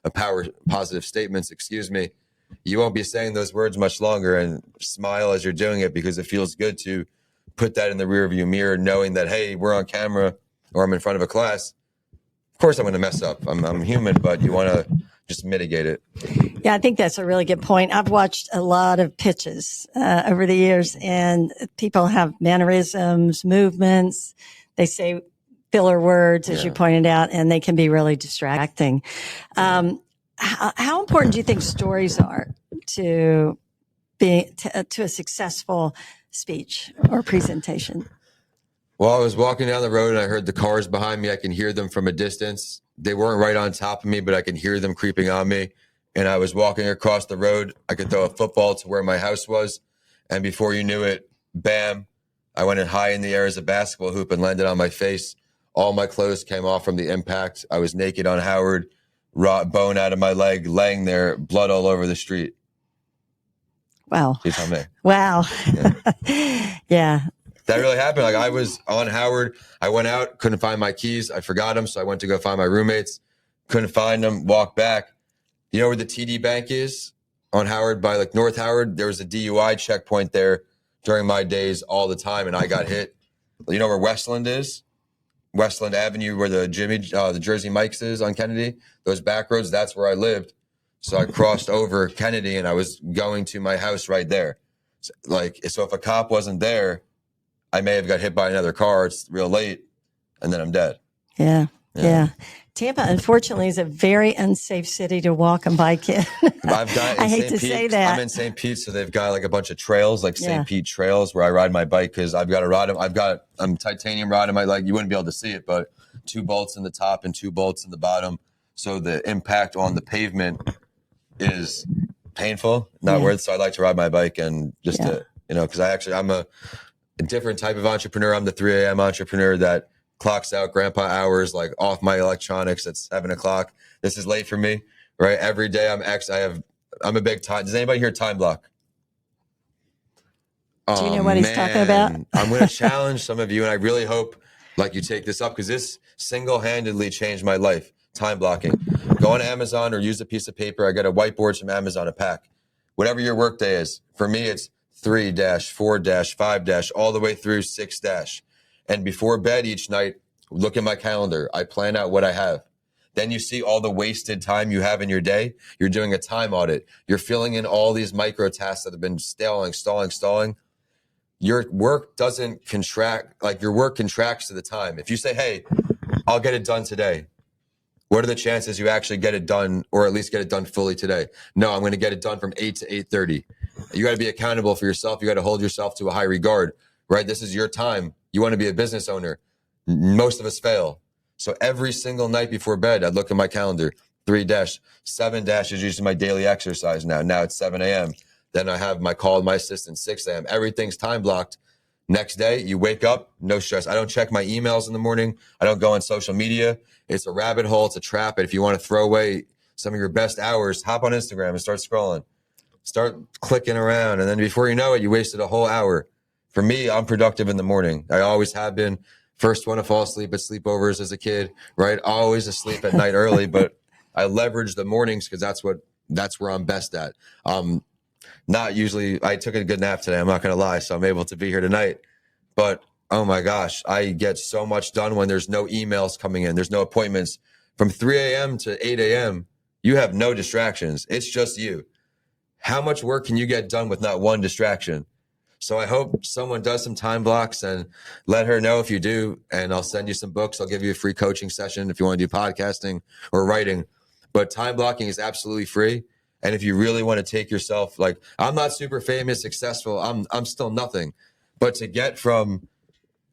power of positive statements, You won't be saying those words much longer, and smile as you're doing it because it feels good to put that in the rearview mirror, knowing that, hey, we're on camera or I'm in front of a class. Of course I'm going to mess up. I'm human, but you want to just mitigate it. Yeah, I think that's a really good point. I've watched a lot of pitches over the years, and people have mannerisms, movements. They say filler words, as you pointed out, and they can be really distracting. How important do you think stories are to a successful speech or presentation? Well, I was walking down the road and I heard the cars behind me. I can hear them from a distance. They weren't right on top of me, but I can hear them creeping on me. And I was walking across the road. I could throw a football to where my house was. And before you knew it, bam, I went in high in the air as a basketball hoop and landed on my face. All my clothes came off from the impact. I was naked on Howard, raw bone out of my leg, laying there, blood all over the street. Wow. You tell me. Wow. Yeah. That really happened. Like, I was on Howard. I went out, couldn't find my keys. I forgot them. So I went to go find my roommates. Couldn't find them. Walked back. You know where the TD Bank is on Howard by like North Howard? There was a DUI checkpoint there during my days all the time. And I got hit. You know where Westland is? Westland Avenue, where the Jersey Mike's is on Kennedy. Those back roads, that's where I lived. So I crossed over Kennedy and I was going to my house right there. So if a cop wasn't there, I may have got hit by another car. It's real late, and then I'm dead. Yeah. Tampa, unfortunately, is a very unsafe city to walk and bike in. I hate to say that. I'm in St. Pete, so they've got like a bunch of trails, like St. Pete trails, where I ride my bike because I've got a rod. I'm titanium rod in my leg. You wouldn't be able to see it, but 2 bolts in the top and 2 bolts in the bottom. So the impact on the pavement is painful, not worth. So I like to ride my bike and just to, because I'm a different type of entrepreneur. I'm the 3 a.m. entrepreneur that clocks out grandpa hours, like off my electronics at 7 o'clock. This is late for me, right? Every day I'm a big time. Does anybody hear time block? Do you know what he's talking about? I'm going to challenge some of you, and I really hope you take this up because this single-handedly changed my life. Time blocking. Go on Amazon or use a piece of paper. I got a whiteboard from Amazon, a pack. Whatever your work day is. For me, it's 3-4-5- all the way through 6-. And before bed each night, look at my calendar. I plan out what I have. Then you see all the wasted time you have in your day. You're doing a time audit. You're filling in all these micro tasks that have been stalling. Your work doesn't contract, your work contracts to the time. If you say, hey, I'll get it done today, what are the chances you actually get it done, or at least get it done fully today? No, I'm going to get it done from 8 to 8:30. You got to be accountable for yourself. You got to hold yourself to a high regard, right? This is your time. You want to be a business owner. Most of us fail. So every single night before bed, I'd look at my calendar, 3-, 7- is usually my daily exercise now. Now it's 7 a.m. Then I have my call with my assistant, 6 a.m. Everything's time blocked. Next day, you wake up, no stress. I don't check my emails in the morning. I don't go on social media. It's a rabbit hole. It's a trap. And if you want to throw away some of your best hours, hop on Instagram and start scrolling. Start clicking around. And then before you know it, you wasted a whole hour. For me, I'm productive in the morning. I always have been. First one to fall asleep at sleepovers as a kid, right? Always asleep at night early, but I leverage the mornings because that's where I'm best at. Not usually, I took a good nap today. I'm not going to lie. So I'm able to be here tonight, but oh my gosh, I get so much done when there's no emails coming in. There's no appointments from 3 a.m. to 8 a.m. You have no distractions. It's just you. How much work can you get done with not one distraction? So I hope someone does some time blocks, and let her know if you do. And I'll send you some books. I'll give you a free coaching session if you want to do podcasting or writing, but time blocking is absolutely free. And if you really want to take yourself, I'm not super famous, successful. I'm still nothing, but to get from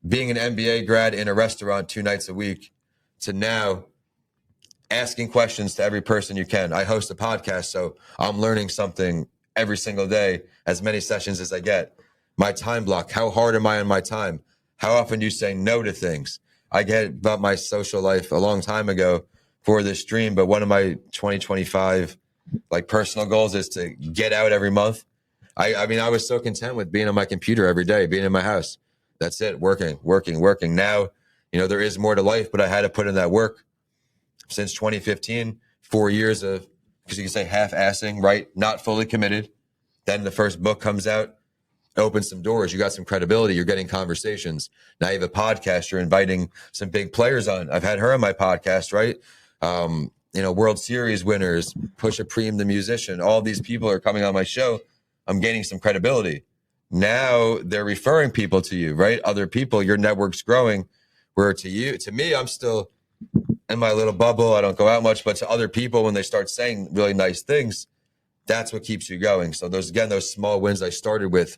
being an MBA grad in a restaurant 2 nights a week to now asking questions to every person you can. I host a podcast, so I'm learning something every single day, as many sessions as I get. My time block, how hard am I on my time? How often do you say no to things? I get about my social life a long time ago for this dream, but one of my 2025 like personal goals is to get out every month. I mean, I was so content with being on my computer every day, being in my house. That's it, working. Now, there is more to life, but I had to put in that work since 2015, 4 years of, because you can say half-assing, right? Not fully committed. Then the first book comes out, opens some doors. You got some credibility. You're getting conversations. Now you have a podcast. You're inviting some big players on. I've had her on my podcast, right? World Series winners, Pusha Preem, the musician. All these people are coming on my show. I'm gaining some credibility. Now they're referring people to you, right? Other people, your network's growing. Where to me, I'm still in my little bubble. I don't go out much, but to other people, when they start saying really nice things, that's what keeps you going. So those small wins I started with,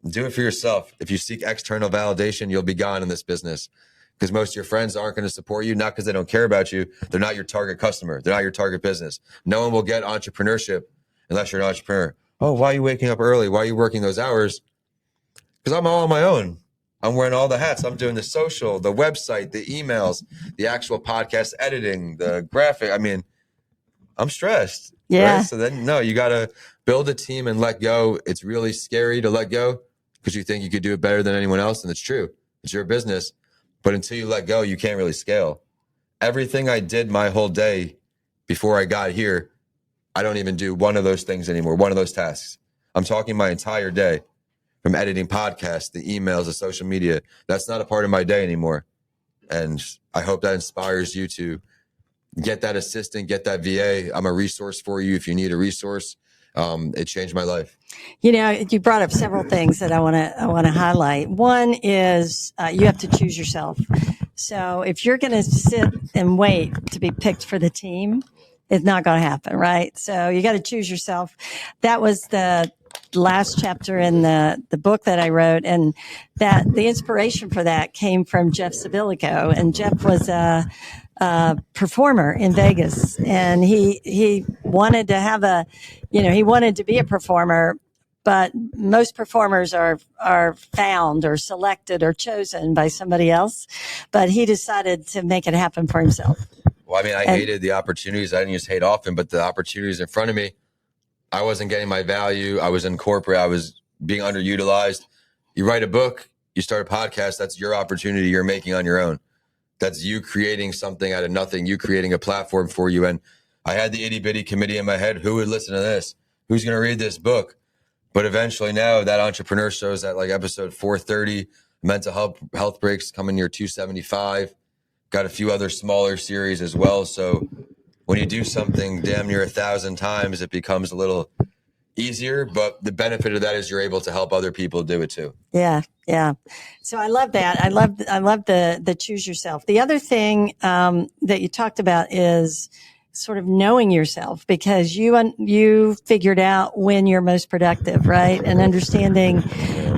do it for yourself. If you seek external validation, you'll be gone in this business, because most of your friends aren't going to support you, not because they don't care about you. They're not your target customer. They're not your target business. No one will get entrepreneurship unless you're an entrepreneur. Oh, why are you waking up early? Why are you working those hours? Because I'm all on my own. I'm wearing all the hats. I'm doing the social, the website, the emails, the actual podcast editing, the graphic. I mean, I'm stressed. Yeah. Right? So then, no, you got to build a team and let go. It's really scary to let go because you think you could do it better than anyone else. And it's true. It's your business. But until you let go, you can't really scale. Everything I did my whole day before I got here, I don't even do one of those things anymore, one of those tasks. I'm talking my entire day, from editing podcasts, the emails, the social media. That's not a part of my day anymore. And I hope that inspires you to get that assistant, get that VA. I'm a resource for you if you need a resource. It changed my life. You brought up several things that I want to highlight. One is you have to choose yourself. So if you're going to sit and wait to be picked for the team, it's not going to happen, right? So you got to choose yourself. That was the last chapter in the book that I wrote, and that the inspiration for that came from Jeff Sabilico. And Jeff was a performer in Vegas, and he wanted to have he wanted to be a performer, but most performers are found or selected or chosen by somebody else. But he decided to make it happen for himself. Well, I mean, I hated the opportunities. I didn't just hate often, but the opportunities in front of me, I wasn't getting my value. I was in corporate. I was being underutilized. You write a book, you start a podcast. That's your opportunity you're making on your own. That's you creating something out of nothing, you creating a platform for you. And I had the itty bitty committee in my head. Who would listen to this? Who's going to read this book? But eventually now that entrepreneur show's at like episode 430, mental health breaks coming near 275. Got a few other smaller series as well. So when you do something damn near 1,000 times, it becomes a little easier. But the benefit of that is you're able to help other people do it too. Yeah. Yeah. So I love that. I love the choose yourself. The other thing that you talked about is sort of knowing yourself, because you figured out when you're most productive, right? And understanding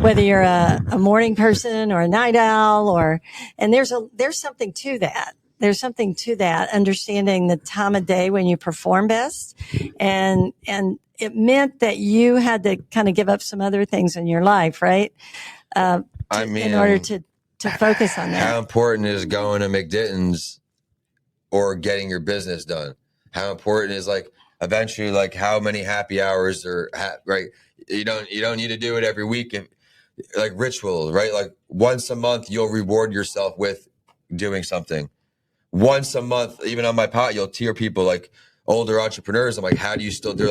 whether you're a morning person or a night owl, and there's something to that. There's something to that, understanding the time of day when you perform best. And it meant that you had to kind of give up some other things in your life, right? In order to focus on that. How important is going to McDitton's or getting your business done? How important is eventually how many happy hours right? You don't need to do it every week. Rituals, right? Once a month, you'll reward yourself with doing something. Once a month, even on my pod, you'll hear people older entrepreneurs. I'm like, how do you still do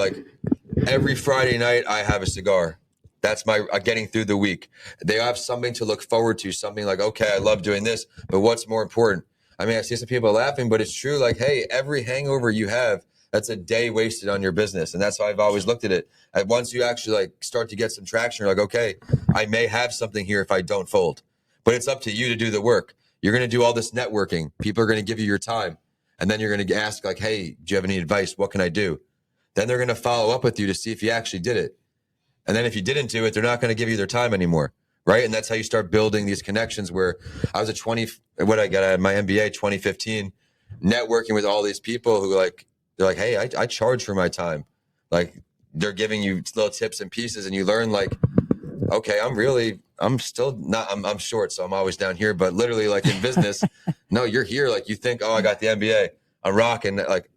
every Friday night I have a cigar. That's my getting through the week. They have something to look forward to, something okay, I love doing this, but what's more important? I mean, I see some people laughing, but it's true. Hey, every hangover you have, that's a day wasted on your business. And that's how I've always looked at it. And once you actually start to get some traction, you're okay, I may have something here if I don't fold, but it's up to you to do the work. You're going to do all this networking. People are going to give you your time. And then you're going to ask hey, do you have any advice? What can I do? Then they're going to follow up with you to see if you actually did it. And then if you didn't do it, they're not going to give you their time anymore. Right. And that's how you start building these connections, where I was I got at my MBA 2015, networking with all these people who they're hey, I charge for my time. They're giving you little tips and pieces, and you learn okay, I'm really I'm still not, I'm short, so I'm always down here, but literally like in business, no, you're here. Like you think, oh, I got the MBA, I'm rocking. Like,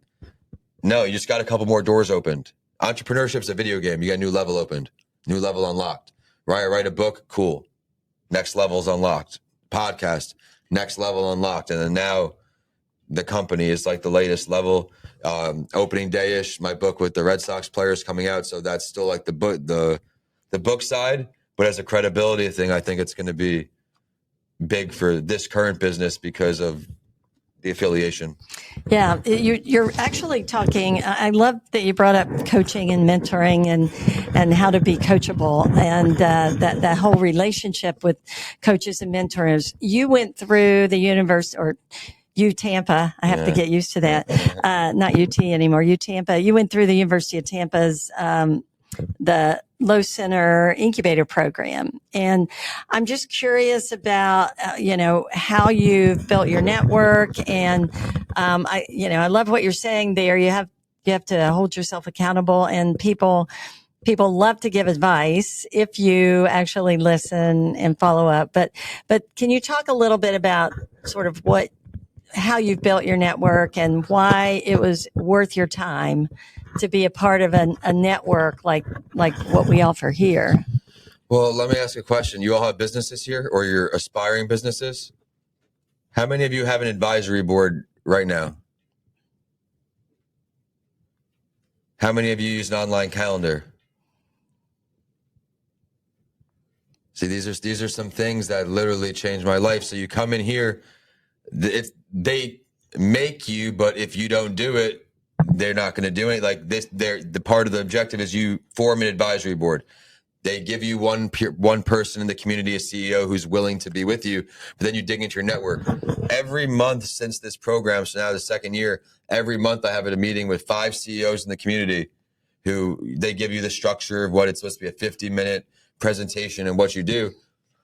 no, you just got a couple more doors opened. Entrepreneurship's a video game. You got a new level opened, new level unlocked, right? Write a book. Cool. Next level's unlocked. Podcast, next level unlocked. And then now the company is like the latest level. Opening day-ish, my book with the Red Sox players coming out. So that's still like the book side, but as a credibility thing, I think it's going to be big for this current business because of the affiliation. Yeah, you're actually talking. I love that you brought up coaching and mentoring and how to be coachable and that whole relationship with coaches and mentors. You went through the university or UTampa. I have to get used to that. Not UT anymore. UTampa. You went through the University of Tampa's the Low Center Incubator Program. And I'm just curious about, how you've built your network. And, I love what you're saying there. You have to hold yourself accountable, and people love to give advice if you actually listen and follow up. But can you talk a little bit about sort of how you've built your network and why it was worth your time to be a part of a network like what we offer here? Well, let me ask you a question. You all have businesses here, or you're aspiring businesses? How many of you have an advisory board right now? How many of you use an online calendar? See, these are some things that literally changed my life. So you come in here, they make you, but if you don't do it, they're not going to do it. Like this, the part of the objective is you form an advisory board. They give you one person in the community, a CEO who's willing to be with you, but then you dig into your network. Every month since this program, so now the second year, every month I have a meeting with 5 CEOs in the community who they give you the structure of what it's supposed to be, a 50-minute presentation and what you do.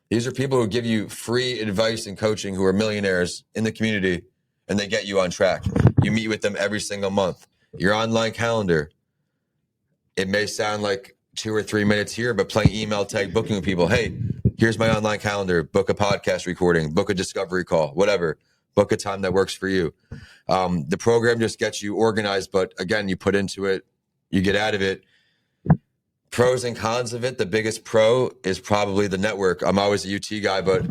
These are people who give you free advice and coaching, who are millionaires in the community, and they get you on track. You meet with them every single month. Your online calendar, it may sound like 2 or 3 minutes here, but playing email tag booking with people. Hey, here's my online calendar. Book a podcast recording, book a discovery call, whatever. Book a time that works for you. The program just gets you organized, but again, you put into it, you get out of it. Pros and cons of it. The biggest pro is probably the network. I'm always a UT guy, but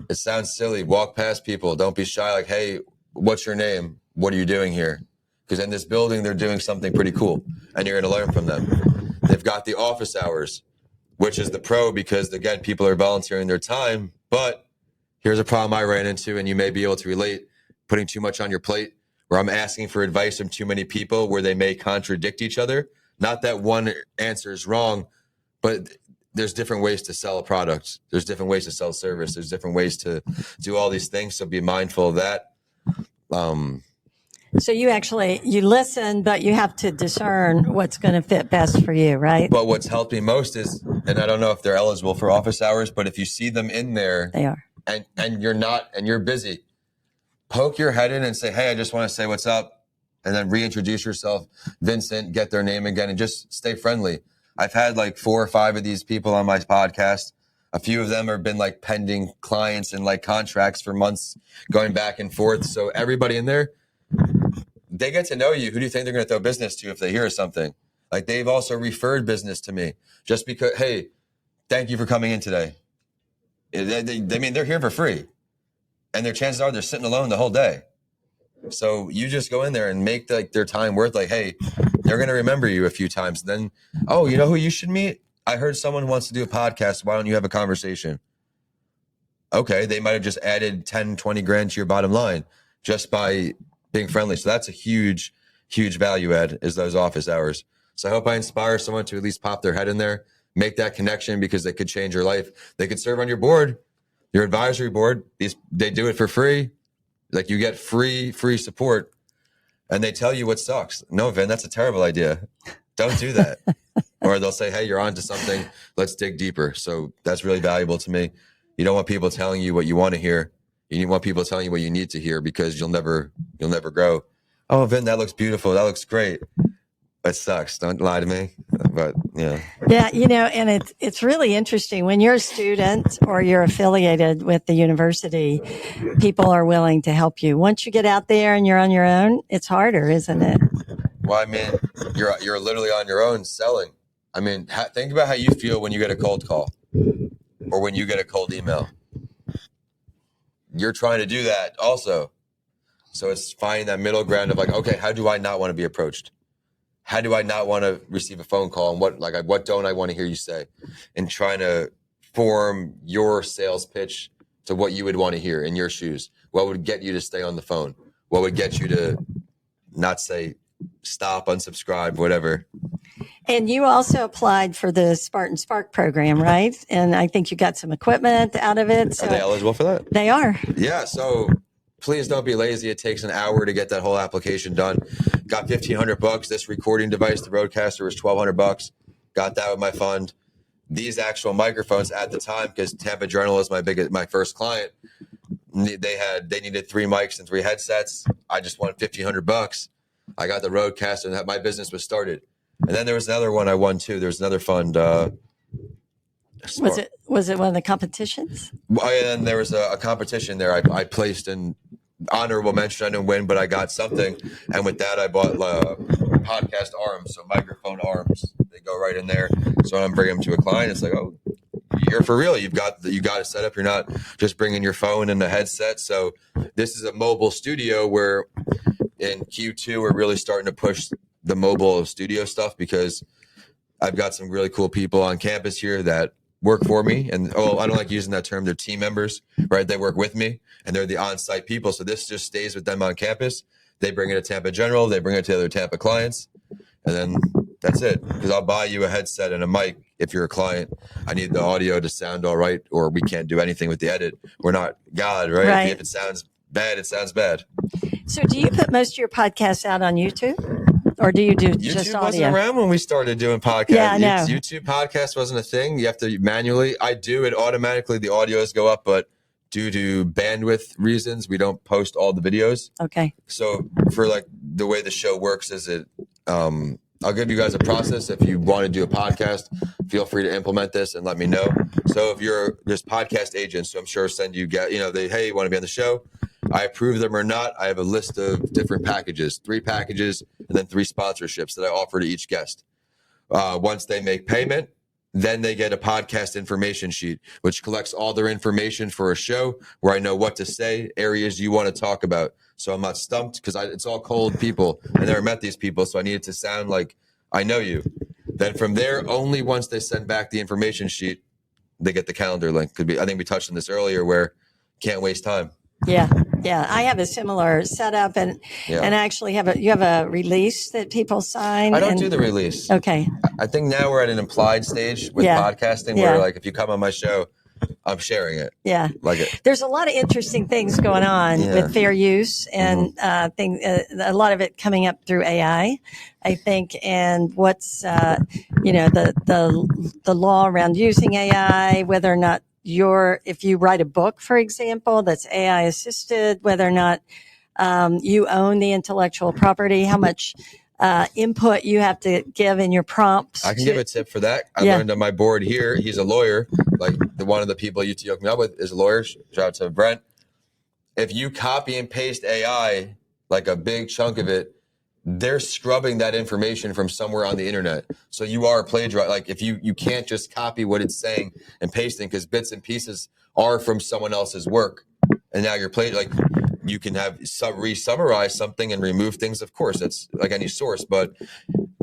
it sounds silly. Walk past people. Don't be shy. Like, hey, what's your name? What are you doing here? Because in this building, they're doing something pretty cool, and you're going to learn from them. They've got the office hours, which is the pro, because, again, people are volunteering their time. But here's a problem I ran into, and you may be able to relate: putting too much on your plate, where I'm asking for advice from too many people where they may contradict each other. Not that one answer is wrong, but there's different ways to sell a product. There's different ways to sell service. There's different ways to do all these things. So be mindful of that. So you listen, but you have to discern what's going to fit best for you, right? But what's helped me most is, and I don't know if they're eligible for office hours, but if you see them in there, they are, and you're not, and you're busy, poke your head in and say, hey, I just want to say what's up. And then reintroduce yourself, Vincent, get their name again, and just stay friendly. I've had like 4 or 5 of these people on my podcast. A few of them have been like pending clients and like contracts for months, going back and forth. So everybody in there, they get to know you. Who do you think they're going to throw business to if they hear something? Like, they've also referred business to me just because, hey, thank you for coming in today. They're here for free. And their chances are they're sitting alone the whole day. So you just go in there and make their time worth. Like, hey, they're going to remember you a few times. Then, oh, you know who you should meet? I heard someone wants to do a podcast. Why don't you have a conversation? Okay, they might have just added 10, 20 grand to your bottom line just by being friendly. So that's a huge, huge value add, is those office hours. So I hope I inspire someone to at least pop their head in there, make that connection, because they could change your life. They could serve on your board, your advisory board. They do it for free. Like, you get free support, and they tell you what sucks. No, Vin, that's a terrible idea. Don't do that. Or they'll say, hey, you're onto something. Let's dig deeper. So that's really valuable to me. You don't want people telling you what you want to hear. You want people telling you what you need to hear, because you'll never grow. Oh, Vin, that looks beautiful. That looks great. It sucks. Don't lie to me. but yeah. Yeah, and it's really interesting when you're a student or you're affiliated with the university, people are willing to help you. Once you get out there and you're on your own, it's harder, isn't it? Well, I mean, you're literally on your own selling. I mean, think about how you feel when you get a cold call or when you get a cold email. You're trying to do that also. So it's finding that middle ground of like, okay, how do I not want to be approached? How do I not want to receive a phone call? And what don't I want to hear you say? And trying to form your sales pitch to what you would want to hear in your shoes. What would get you to stay on the phone? What would get you to not say stop, unsubscribe, whatever? And you also applied for the Spartan Spark program, right? And I think you got some equipment out of it. So Are they eligible for that? They are. Yeah. So please don't be lazy. It takes an hour to get that whole application done. Got $1,500. This recording device, the Rodecaster, was $1,200. Got that with my fund. These actual microphones at the time, because Tampa Journal is my first client, they needed 3 mics and 3 headsets. I just wanted $1,500. I got the Rodecaster, and my business was started. And then there was another one I won too. There's another fund. Was it one of the competitions? Well, and there was a competition there. I placed in honorable mention. I didn't win, but I got something. And with that, I bought podcast arms, so microphone arms. They go right in there. So when I'm bringing them to a client, it's like, oh, you're for real. You've got it set up. You're not just bringing your phone and the headset. So this is a mobile studio where in Q2 we're really starting to push the mobile studio stuff because I've got some really cool people on campus here that work for me. And I don't like using that term. They're team members, right? They work with me and they're the on-site people. So this just stays with them on campus. They bring it to Tampa General. They bring it to other Tampa clients. And then that's it. Because I'll buy you a headset and a mic if you're a client. I need the audio to sound all right, or we can't do anything with the edit. We're not God, right? If it sounds bad, it sounds bad. So do you put most of your podcasts out on YouTube? Or do you do YouTube just audio? wasn't around when we started doing podcasts. Yeah, I know. YouTube podcast wasn't a thing. You have to manually. I do it automatically. The audios go up, but due to bandwidth reasons, we don't post all the videos. Okay. So for like the way the show works is I'll give you guys a process. If you want to do a podcast, feel free to implement this and let me know. So if there's podcast agents, so I'm sure hey, you want to be on the show? I approve them or not. I have a list of different packages, 3 packages, and then 3 sponsorships that I offer to each guest. Once they make payment, then they get a podcast information sheet, which collects all their information for a show where I know what to say, areas you want to talk about. So I'm not stumped because it's all cold people. I never met these people, so I need it to sound like I know you. Then from there, only once they send back the information sheet, they get the calendar link. I think we touched on this earlier where can't waste time. Yeah. I have a similar setup and actually you have a release that people sign. I don't do the release. Okay. I think now we're at an implied stage with podcasting where like if you come on my show, I'm sharing it. Yeah. Like it. There's a lot of interesting things going on with fair use and a lot of it coming up through AI, I think, and what's the law around using AI, whether or not if you write a book, for example, that's AI assisted, whether or not you own the intellectual property, how much input you have to give in your prompts. I can give a tip for that. I learned on my board here. He's a lawyer. Like one of the people you hooked me up with is a lawyer. Shout out to Brent. If you copy and paste AI, like a big chunk of it, they're scrubbing that information from somewhere on the internet. So you are a plagiarist. Like if you can't just copy what it's saying and pasting because bits and pieces are from someone else's work. And now you're like you can have re-summarize something and remove things. Of course, that's like any source, but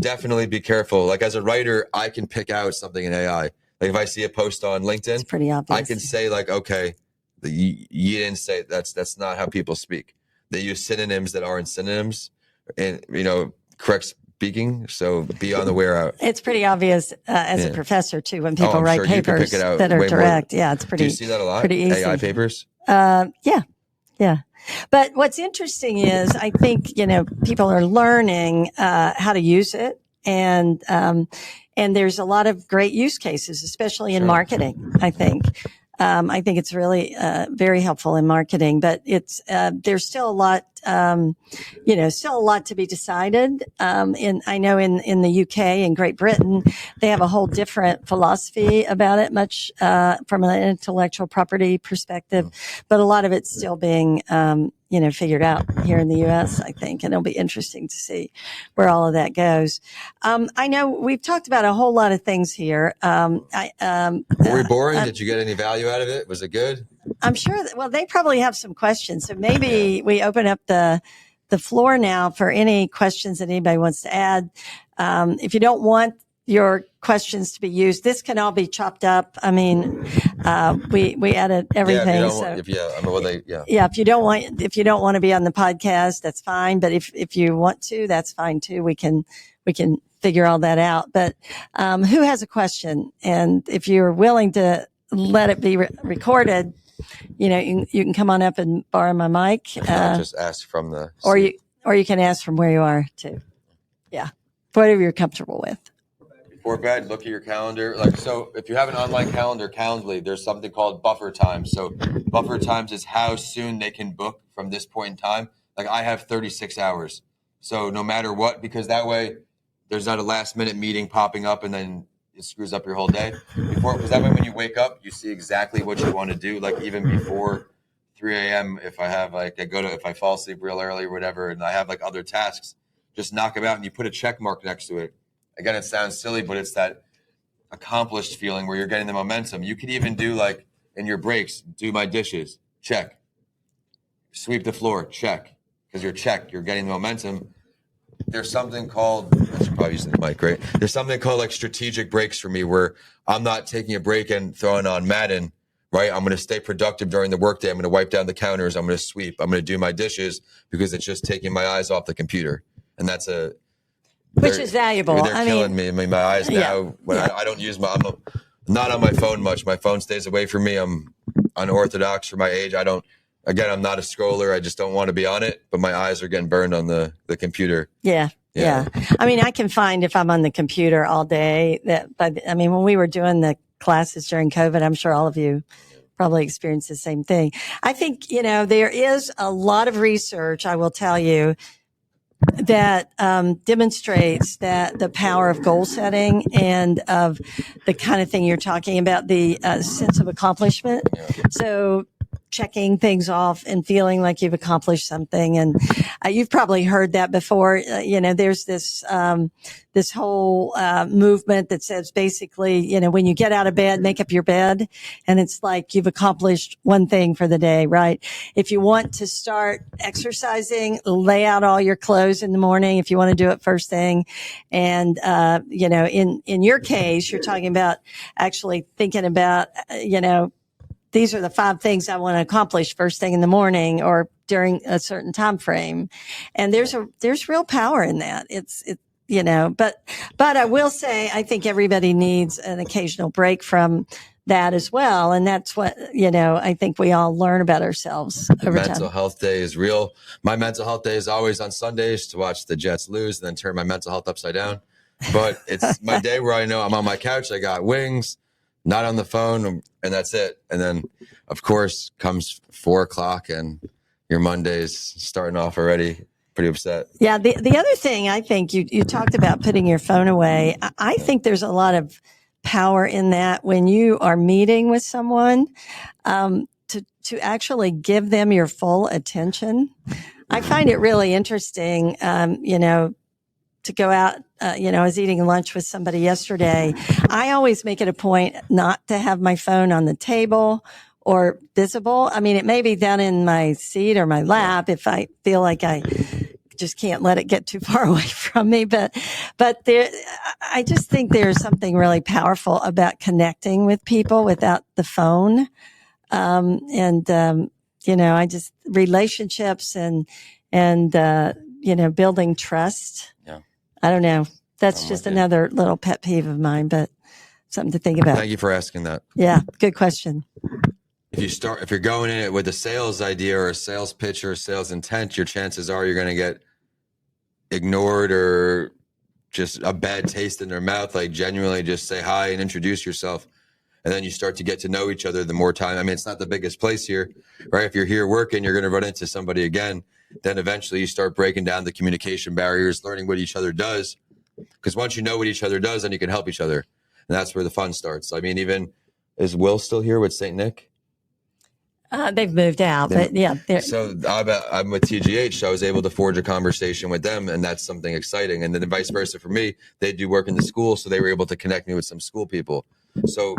definitely be careful. Like as a writer, I can pick out something in AI. Like if I see a post on LinkedIn, it's pretty obvious. I can say like, okay, you didn't say that's not how people speak. They use synonyms that aren't synonyms. And correct speaking, so be on the way out. It's pretty obvious as a professor too when people write papers that are direct. Yeah, it's pretty. Do you see that a lot? Pretty easy. AI papers. Yeah. But what's interesting is I think people are learning how to use it, and there's a lot of great use cases, especially in marketing. I think it's really very helpful in marketing, but there's still a lot still a lot to be decided. I know in the UK and Great Britain, they have a whole different philosophy about it, much from an intellectual property perspective, but a lot of it's still being figured out here in the U.S., I think, and it'll be interesting to see where all of that goes. I know we've talked about a whole lot of things here. Were we boring? Did you get any value out of it? Was it good? I'm sure well, they probably have some questions, so maybe we open up the floor now for any questions that anybody wants to add. If you don't want your questions to be used, this can all be chopped up. I mean, we edit everything. If you don't want to be on the podcast, that's fine. But if you want to, that's fine too. We can figure all that out. But who has a question? And if you're willing to let it be recorded, you can come on up and borrow my mic. Just ask from the seat. Or you can ask from where you are too. Yeah, whatever you're comfortable with. Before bed, look at your calendar. So if you have an online calendar, Calendly, there's something called buffer times. So buffer times is how soon they can book from this point in time. I have 36 hours. So no matter what, because that way there's not a last minute meeting popping up and then it screws up your whole day. Because that way when you wake up, you see exactly what you want to do. Even before 3 a.m., if I fall asleep real early or whatever, and I have other tasks, just knock them out and you put a check mark next to it. Again, it sounds silly, but it's that accomplished feeling where you're getting the momentum. You can even do in your breaks, do my dishes, check. Sweep the floor, check. Because you're getting the momentum. There's something called, I should probably use the mic, right? There's something called strategic breaks for me where I'm not taking a break and throwing on Madden, right? I'm going to stay productive during the workday. I'm going to wipe down the counters. I'm going to sweep. I'm going to do my dishes because it's just taking my eyes off the computer. And that's which is valuable. They're killing me. I mean, my eyes now, I don't use I'm not on my phone much. My phone stays away from me. I'm unorthodox for my age. I'm not a scroller. I just don't want to be on it, but my eyes are getting burned on the computer. Yeah. I mean, I can find if I'm on the computer all day when we were doing the classes during COVID, I'm sure all of you probably experienced the same thing. I think, there is a lot of research, I will tell you, that demonstrates that the power of goal setting and of the kind of thing you're talking about, the sense of accomplishment. So checking things off and feeling like you've accomplished something. And you've probably heard that before. There's this whole movement that says basically, when you get out of bed, make up your bed. And it's like you've accomplished one thing for the day, right? If you want to start exercising, lay out all your clothes in the morning if you want to do it first thing. And, in your case, you're talking about actually thinking about, these are the 5 things I want to accomplish first thing in the morning or during a certain time frame. And there's real power in that. But I will say, I think everybody needs an occasional break from that as well. And that's what, I think we all learn about ourselves over time. Mental health day is real. My mental health day is always on Sundays to watch the Jets lose and then turn my mental health upside down. But it's my day where I know I'm on my couch. I got wings. Not on the phone, and that's it. And then, of course, comes 4:00, and your Monday's starting off already pretty upset. Yeah, the other thing I think you talked about putting your phone away. I think there's a lot of power in that when you are meeting with someone, to actually give them your full attention. I find it really interesting, to go out, I was eating lunch with somebody yesterday. I always make it a point not to have my phone on the table or visible. I mean, it may be down in my seat or my lap if I feel like I just can't let it get too far away from me. But I just think there's something really powerful about connecting with people without the phone. Relationships and building trust. Yeah. I don't know. That's just another little pet peeve of mine, but something to think about. Thank you for asking that. Yeah. Good question. If you're going in it with a sales idea or a sales pitch or a sales intent, your chances are you're going to get ignored or just a bad taste in their mouth. Genuinely just say hi and introduce yourself. And then you start to get to know each other the more time. I mean, it's not the biggest place here, right? If you're here working, you're going to run into somebody again. then eventually you start breaking down the communication barriers, learning what each other does. Because once you know what each other does, then you can help each other. And that's where the fun starts. I mean, even, is Will still here with St. Nick? They've moved out, but yeah. So I'm with TGH, so I was able to forge a conversation with them, and that's something exciting. And then vice versa for me, they do work in the school, so they were able to connect me with some school people. So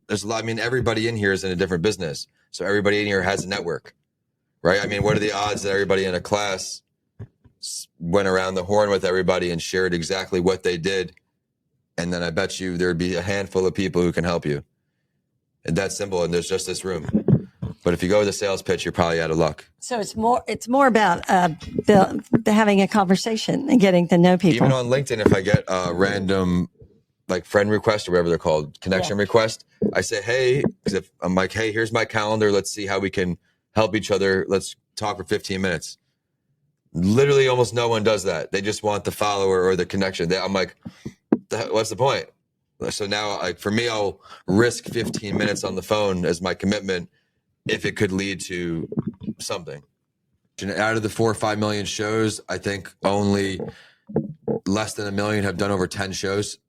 there's a lot. I mean, everybody in here is in a different business, so everybody in here has a network, right? I mean, what are the odds that everybody in a class went around the horn with everybody and shared exactly what they did, and then I bet you there'd be a handful of people who can help you. And that's simple, and there's just this room. But if you go with a sales pitch, you're probably out of luck. So it's more about the having a conversation and getting to know people. Even on LinkedIn, if I get a random like friend request or whatever they're called, connection request, I say, hey, because if I'm like, hey, here's my calendar. Let's see how we can help each other. Let's talk for 15 minutes. Literally almost no one does that. They just want the follower or the connection. I'm like, what's the point? So now, like for me, I'll risk 15 minutes on the phone as my commitment if it could lead to something. Out of the 4 or 5 million shows, I think only less than 1 million have done over 10 shows.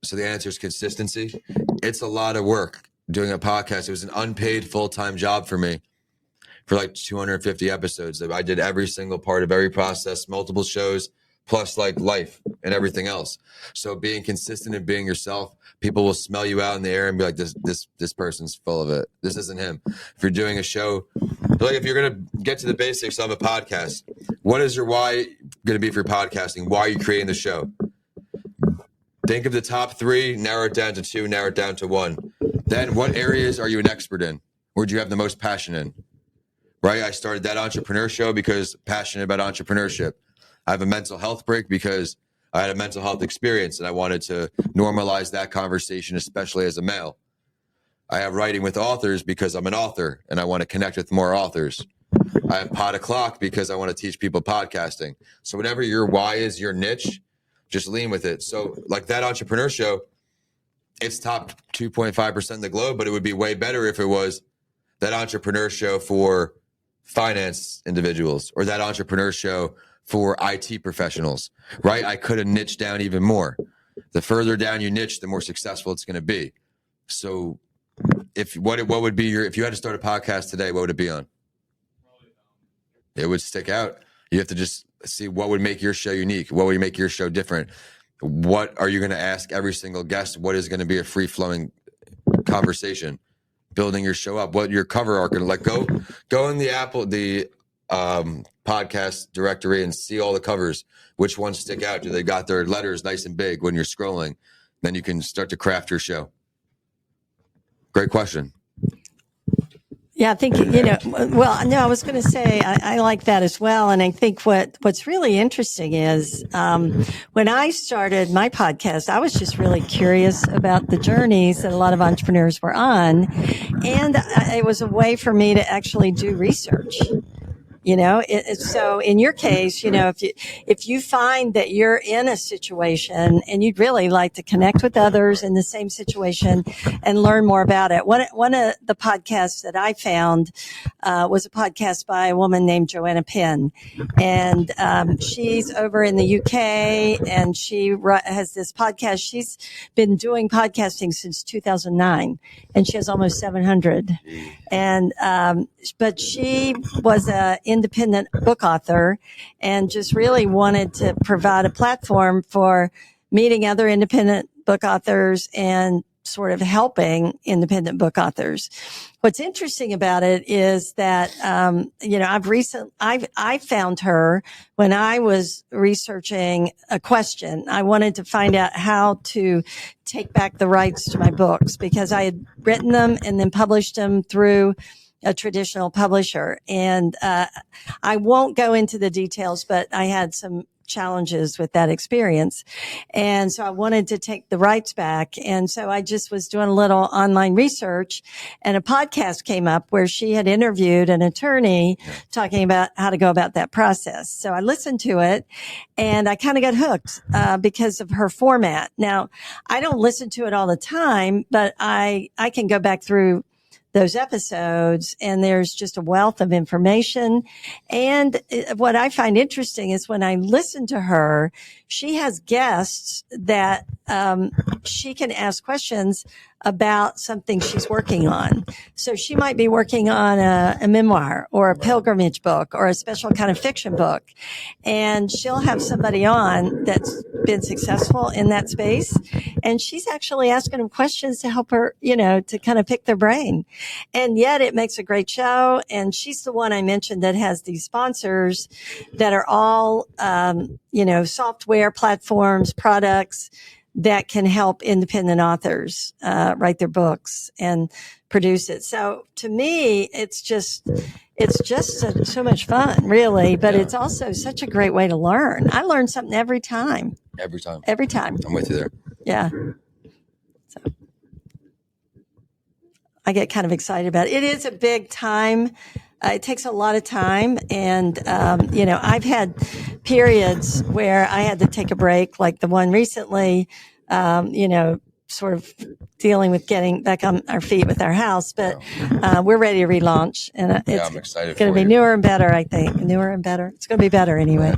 So the answer is consistency. It's a lot of work doing a podcast. It was an unpaid full-time job for me for like 250 episodes. I did every single part of every process, multiple shows, plus like life and everything else. So being consistent and being yourself, people will smell you out in the air and be like, this person's full of it. This isn't him. If you're doing a show, like if you're going to get to the basics of a podcast, what is your why going to be for podcasting? Why are you creating the show? Think of the top 3, narrow it down to 2, narrow it down to 1. Then what areas are you an expert in? Where do you have the most passion in? Right? I started that entrepreneur show because passionate about entrepreneurship. I have a mental health break because I had a mental health experience and I wanted to normalize that conversation, especially as a male. I have writing with authors because I'm an author and I want to connect with more authors. I have Pod O'Clock because I want to teach people podcasting. So whatever your why is, your niche, just lean with it. So like that entrepreneur show, it's top 2.5% in the globe, but it would be way better if it was that entrepreneur show for finance individuals or that entrepreneur show for IT professionals, right? I could have niched down even more. The further down you niche, the more successful it's going to be. So what would be if you had to start a podcast today, what would it be on? It would stick out. You have to just see what would make your show unique. What would make your show different? What are you going to ask every single guest? What is going to be a free flowing conversation? Building your show up, what your cover art going to go in the podcast directory and see all the covers. Which ones stick out? Do they got their letters nice and big when you're scrolling? Then you can start to craft your show. Great question. Yeah, I think, I was going to say, I like that as well. And I think what's really interesting is, when I started my podcast, I was just really curious about the journeys that a lot of entrepreneurs were on. And it was a way for me to actually do research. So in your case, if you find that you're in a situation and you'd really like to connect with others in the same situation and learn more about it. One of the podcasts that I found, was a podcast by a woman named Joanna Penn. And, she's over in the UK and she has this podcast. She's been doing podcasting since 2009 and she has almost 700. And, but she was a independent book author and just really wanted to provide a platform for meeting other independent book authors and sort of helping independent book authors. What's interesting about it is that, I found her when I was researching a question. I wanted to find out how to take back the rights to my books because I had written them and then published them through a traditional publisher. And, I won't go into the details, but I had some challenges with that experience. And so I wanted to take the rights back. And so I just was doing a little online research and a podcast came up where she had interviewed an attorney talking about how to go about that process. So I listened to it and I kind of got hooked, because of her format. Now I don't listen to it all the time, but I can go back through those episodes, and there's just a wealth of information. And what I find interesting is when I listen to her, she has guests that she can ask questions about something she's working on. So she might be working on a memoir or a pilgrimage book or a special kind of fiction book. And she'll have somebody on that's been successful in that space. And she's actually asking them questions to help her, to kind of pick their brain. And yet it makes a great show. And she's the one I mentioned that has these sponsors that are all, software platforms, products that can help independent authors write their books and produce it. So to me, it's just so much fun, really. But it's also such a great way to learn. I learn something every time. Every time. I'm with you there. Yeah. So I get kind of excited about it. It is a big time. It takes a lot of time. And, I've had periods where I had to take a break, like the one recently, sort of dealing with getting back on our feet with our house. But we're ready to relaunch. And I'm excited. It's going to be newer and better, I think. Newer and better. It's going to be better anyway.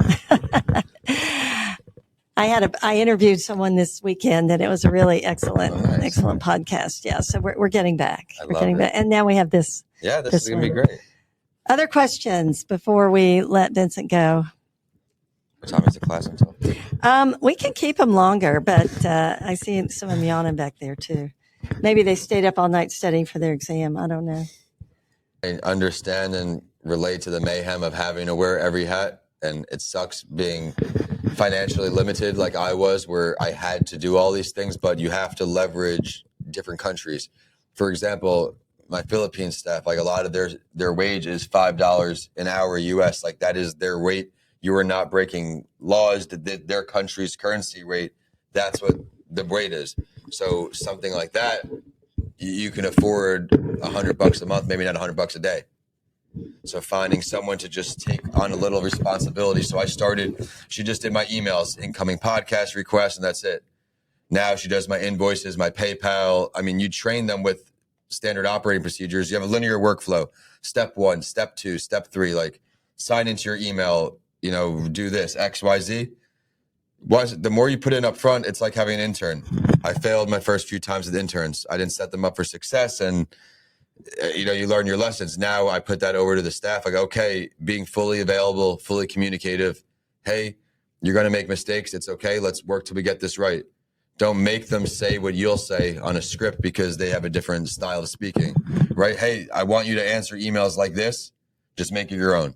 I interviewed someone this weekend, and it was a really excellent podcast. Yeah. So we're getting back. Back. And now we have this. Yeah, this is going to be great. Other questions before we let Vincent go? What time is the class until? We can keep them longer, but I see some of them yawning back there too. Maybe they stayed up all night studying for their exam. I don't know. I understand and relate to the mayhem of having to wear every hat, and it sucks being financially limited like I was, where I had to do all these things, but you have to leverage different countries. For example, my Philippine staff, like a lot of their wage is $5 an hour US. Like that is their rate. You are not breaking laws. Their country's currency rate, that's what the rate is. So something like that, you can afford $100 a month, maybe not $100 a day. So finding someone to just take on a little responsibility. So she just did my emails, incoming podcast requests, and that's it. Now she does my invoices, my PayPal. I mean, you train them with standard operating procedures. You have a linear workflow. Step 1, step 2, step 3, like sign into your email, do this, X, Y, Z. The more you put in up front, it's like having an intern. I failed my first few times with interns. I didn't set them up for success, and you learn your lessons. Now I put that over to the staff. I go, okay, being fully available, fully communicative. Hey, you're going to make mistakes. It's okay. Let's work till we get this right. Don't make them say what you'll say on a script because they have a different style of speaking, right? Hey, I want you to answer emails like this. Just make it your own.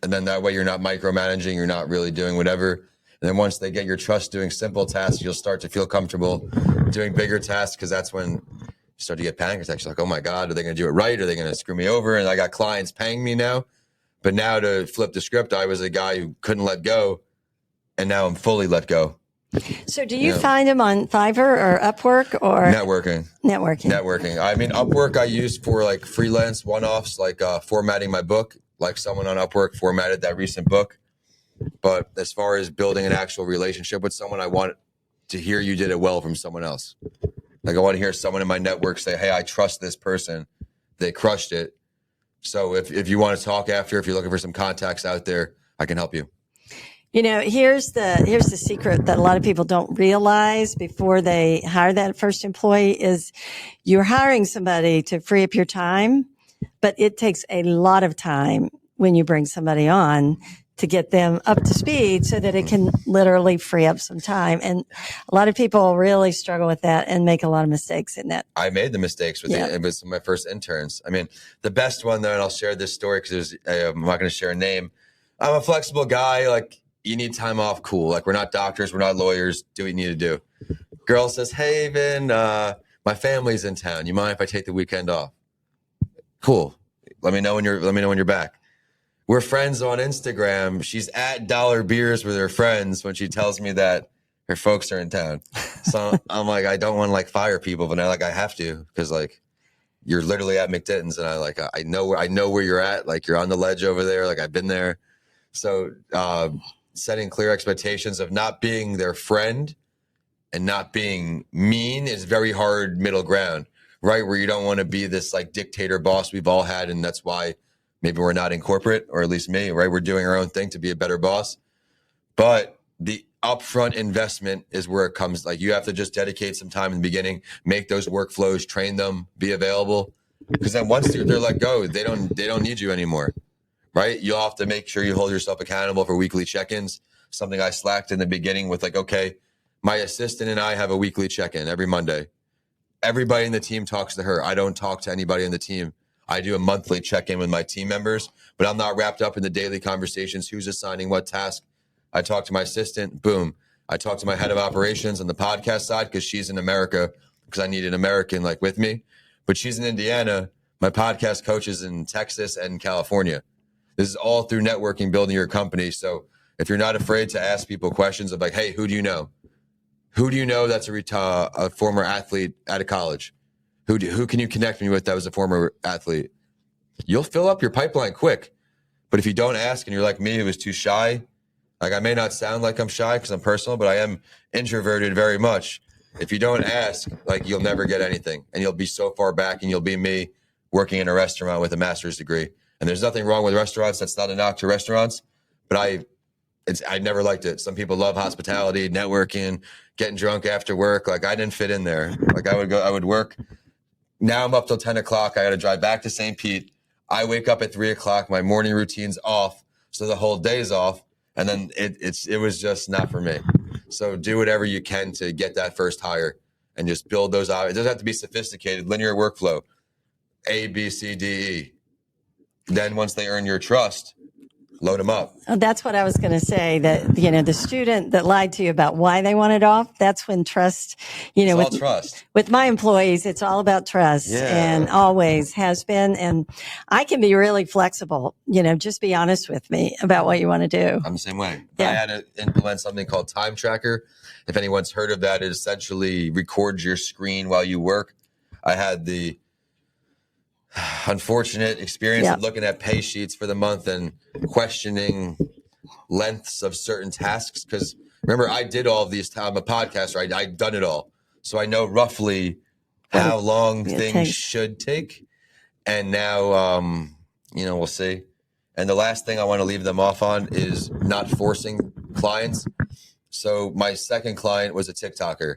And then that way you're not micromanaging. You're not really doing whatever. And then once they get your trust doing simple tasks, you'll start to feel comfortable doing bigger tasks, because that's when you start to get panic attacks. You're like, oh my God, are they going to do it right? Are they going to screw me over? And I got clients paying me now. But now to flip the script, I was a guy who couldn't let go. And now I'm fully let go. So do you find them on Fiverr or Upwork or? Networking. I mean, Upwork I use for like freelance one-offs, like formatting my book, like someone on Upwork formatted that recent book. But as far as building an actual relationship with someone, I want to hear you did it well from someone else. Like I want to hear someone in my network say, hey, I trust this person. They crushed it. So if you want to talk after, if you're looking for some contacts out there, I can help you. Here's the secret that a lot of people don't realize before they hire that first employee is you're hiring somebody to free up your time, but it takes a lot of time when you bring somebody on to get them up to speed so that it can literally free up some time. And a lot of people really struggle with that and make a lot of mistakes in that. I made the mistakes with my first interns. I mean, the best one though, and I'll share this story because I'm not going to share a name. I'm a flexible guy. Like, you need time off, cool. Like, we're not doctors, we're not lawyers. Do what you need to do. Girl says, hey, Vin, my family's in town. You mind if I take the weekend off? Cool. Let me know when you're back. We're friends on Instagram. She's at Dollar Beers with her friends when she tells me that her folks are in town. So I'm like, I don't want to like fire people, but I have to, because like you're literally at McDitton's, and I know where you're at. Like, you're on the ledge over there. Like, I've been there. So setting clear expectations of not being their friend and not being mean is very hard middle ground. right? Where you don't want to be this like dictator boss we've all had. And that's why maybe we're not in corporate, or at least me, right? We're doing our own thing to be a better boss. But the upfront investment is where it comes. Like you have to just dedicate some time in the beginning, make those workflows, train them, be available. Because then once they're let go, they don't need you anymore, right? You'll have to make sure you hold yourself accountable for weekly check-ins. Something I slacked in the beginning with, like, okay, my assistant and I have a weekly check-in every Monday. Everybody in the team talks to her. I don't talk to anybody in the team. I do a monthly check-in with my team members, but I'm not wrapped up in the daily conversations. Who's assigning what task? I talk to my assistant. Boom. I talk to my head of operations on the podcast side because she's in America, because I need an American like with me. But she's in Indiana. My podcast coach is in Texas and California. This is all through networking, building your company. So if you're not afraid to ask people questions of like, hey, who do you know? Who do you know that's a former athlete out of college? Who can you connect me with that was a former athlete? You'll fill up your pipeline quick. But if you don't ask and you're like me, who was too shy, like I may not sound like I'm shy because I'm personal, but I am introverted very much. If you don't ask, like you'll never get anything, and you'll be so far back, and you'll be me working in a restaurant with a master's degree. And there's nothing wrong with restaurants. That's not a knock to restaurants, but I never liked it. Some people love hospitality, networking, getting drunk after work. Like I didn't fit in there. Like I would work. Now I'm up till 10 o'clock. I got to drive back to St. Pete. I wake up at 3 o'clock. My morning routine's off. So the whole day's off. And then it was just not for me. So do whatever you can to get that first hire and just build those out. It doesn't have to be sophisticated, linear workflow, A, B, C, D, E. Then once they earn your trust, load them up. Oh, that's what I was going to say, that, the student that lied to you about why they wanted off, that's when trust, It's all trust. With my employees, it's all about trust and always has been. And I can be really flexible, just be honest with me about what you want to do. I'm the same way. Yeah. I had to implement something called Time Tracker. If anyone's heard of that, it essentially records your screen while you work. I had the unfortunate experience of looking at pay sheets for the month and questioning lengths of certain tasks. Because remember, I did all of these. I'm a podcaster. I've done it all. So I know roughly how long things should take. And now, we'll see. And the last thing I want to leave them off on is not forcing clients. So my second client was a TikToker.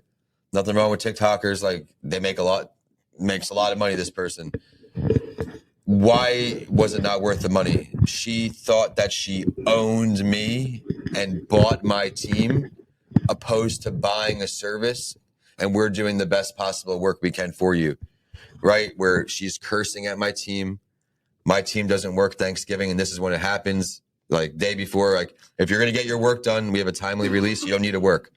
Nothing wrong with TikTokers. Like they makes a lot of money, this person. Why was it not worth the money? She thought that she owned me and bought my team, opposed to buying a service, and we're doing the best possible work we can for you, right? Where she's cursing at my team. My team doesn't work Thanksgiving, and this is when it happens, like day before. Like, if you're going to get your work done, we have a timely release. You don't need to work.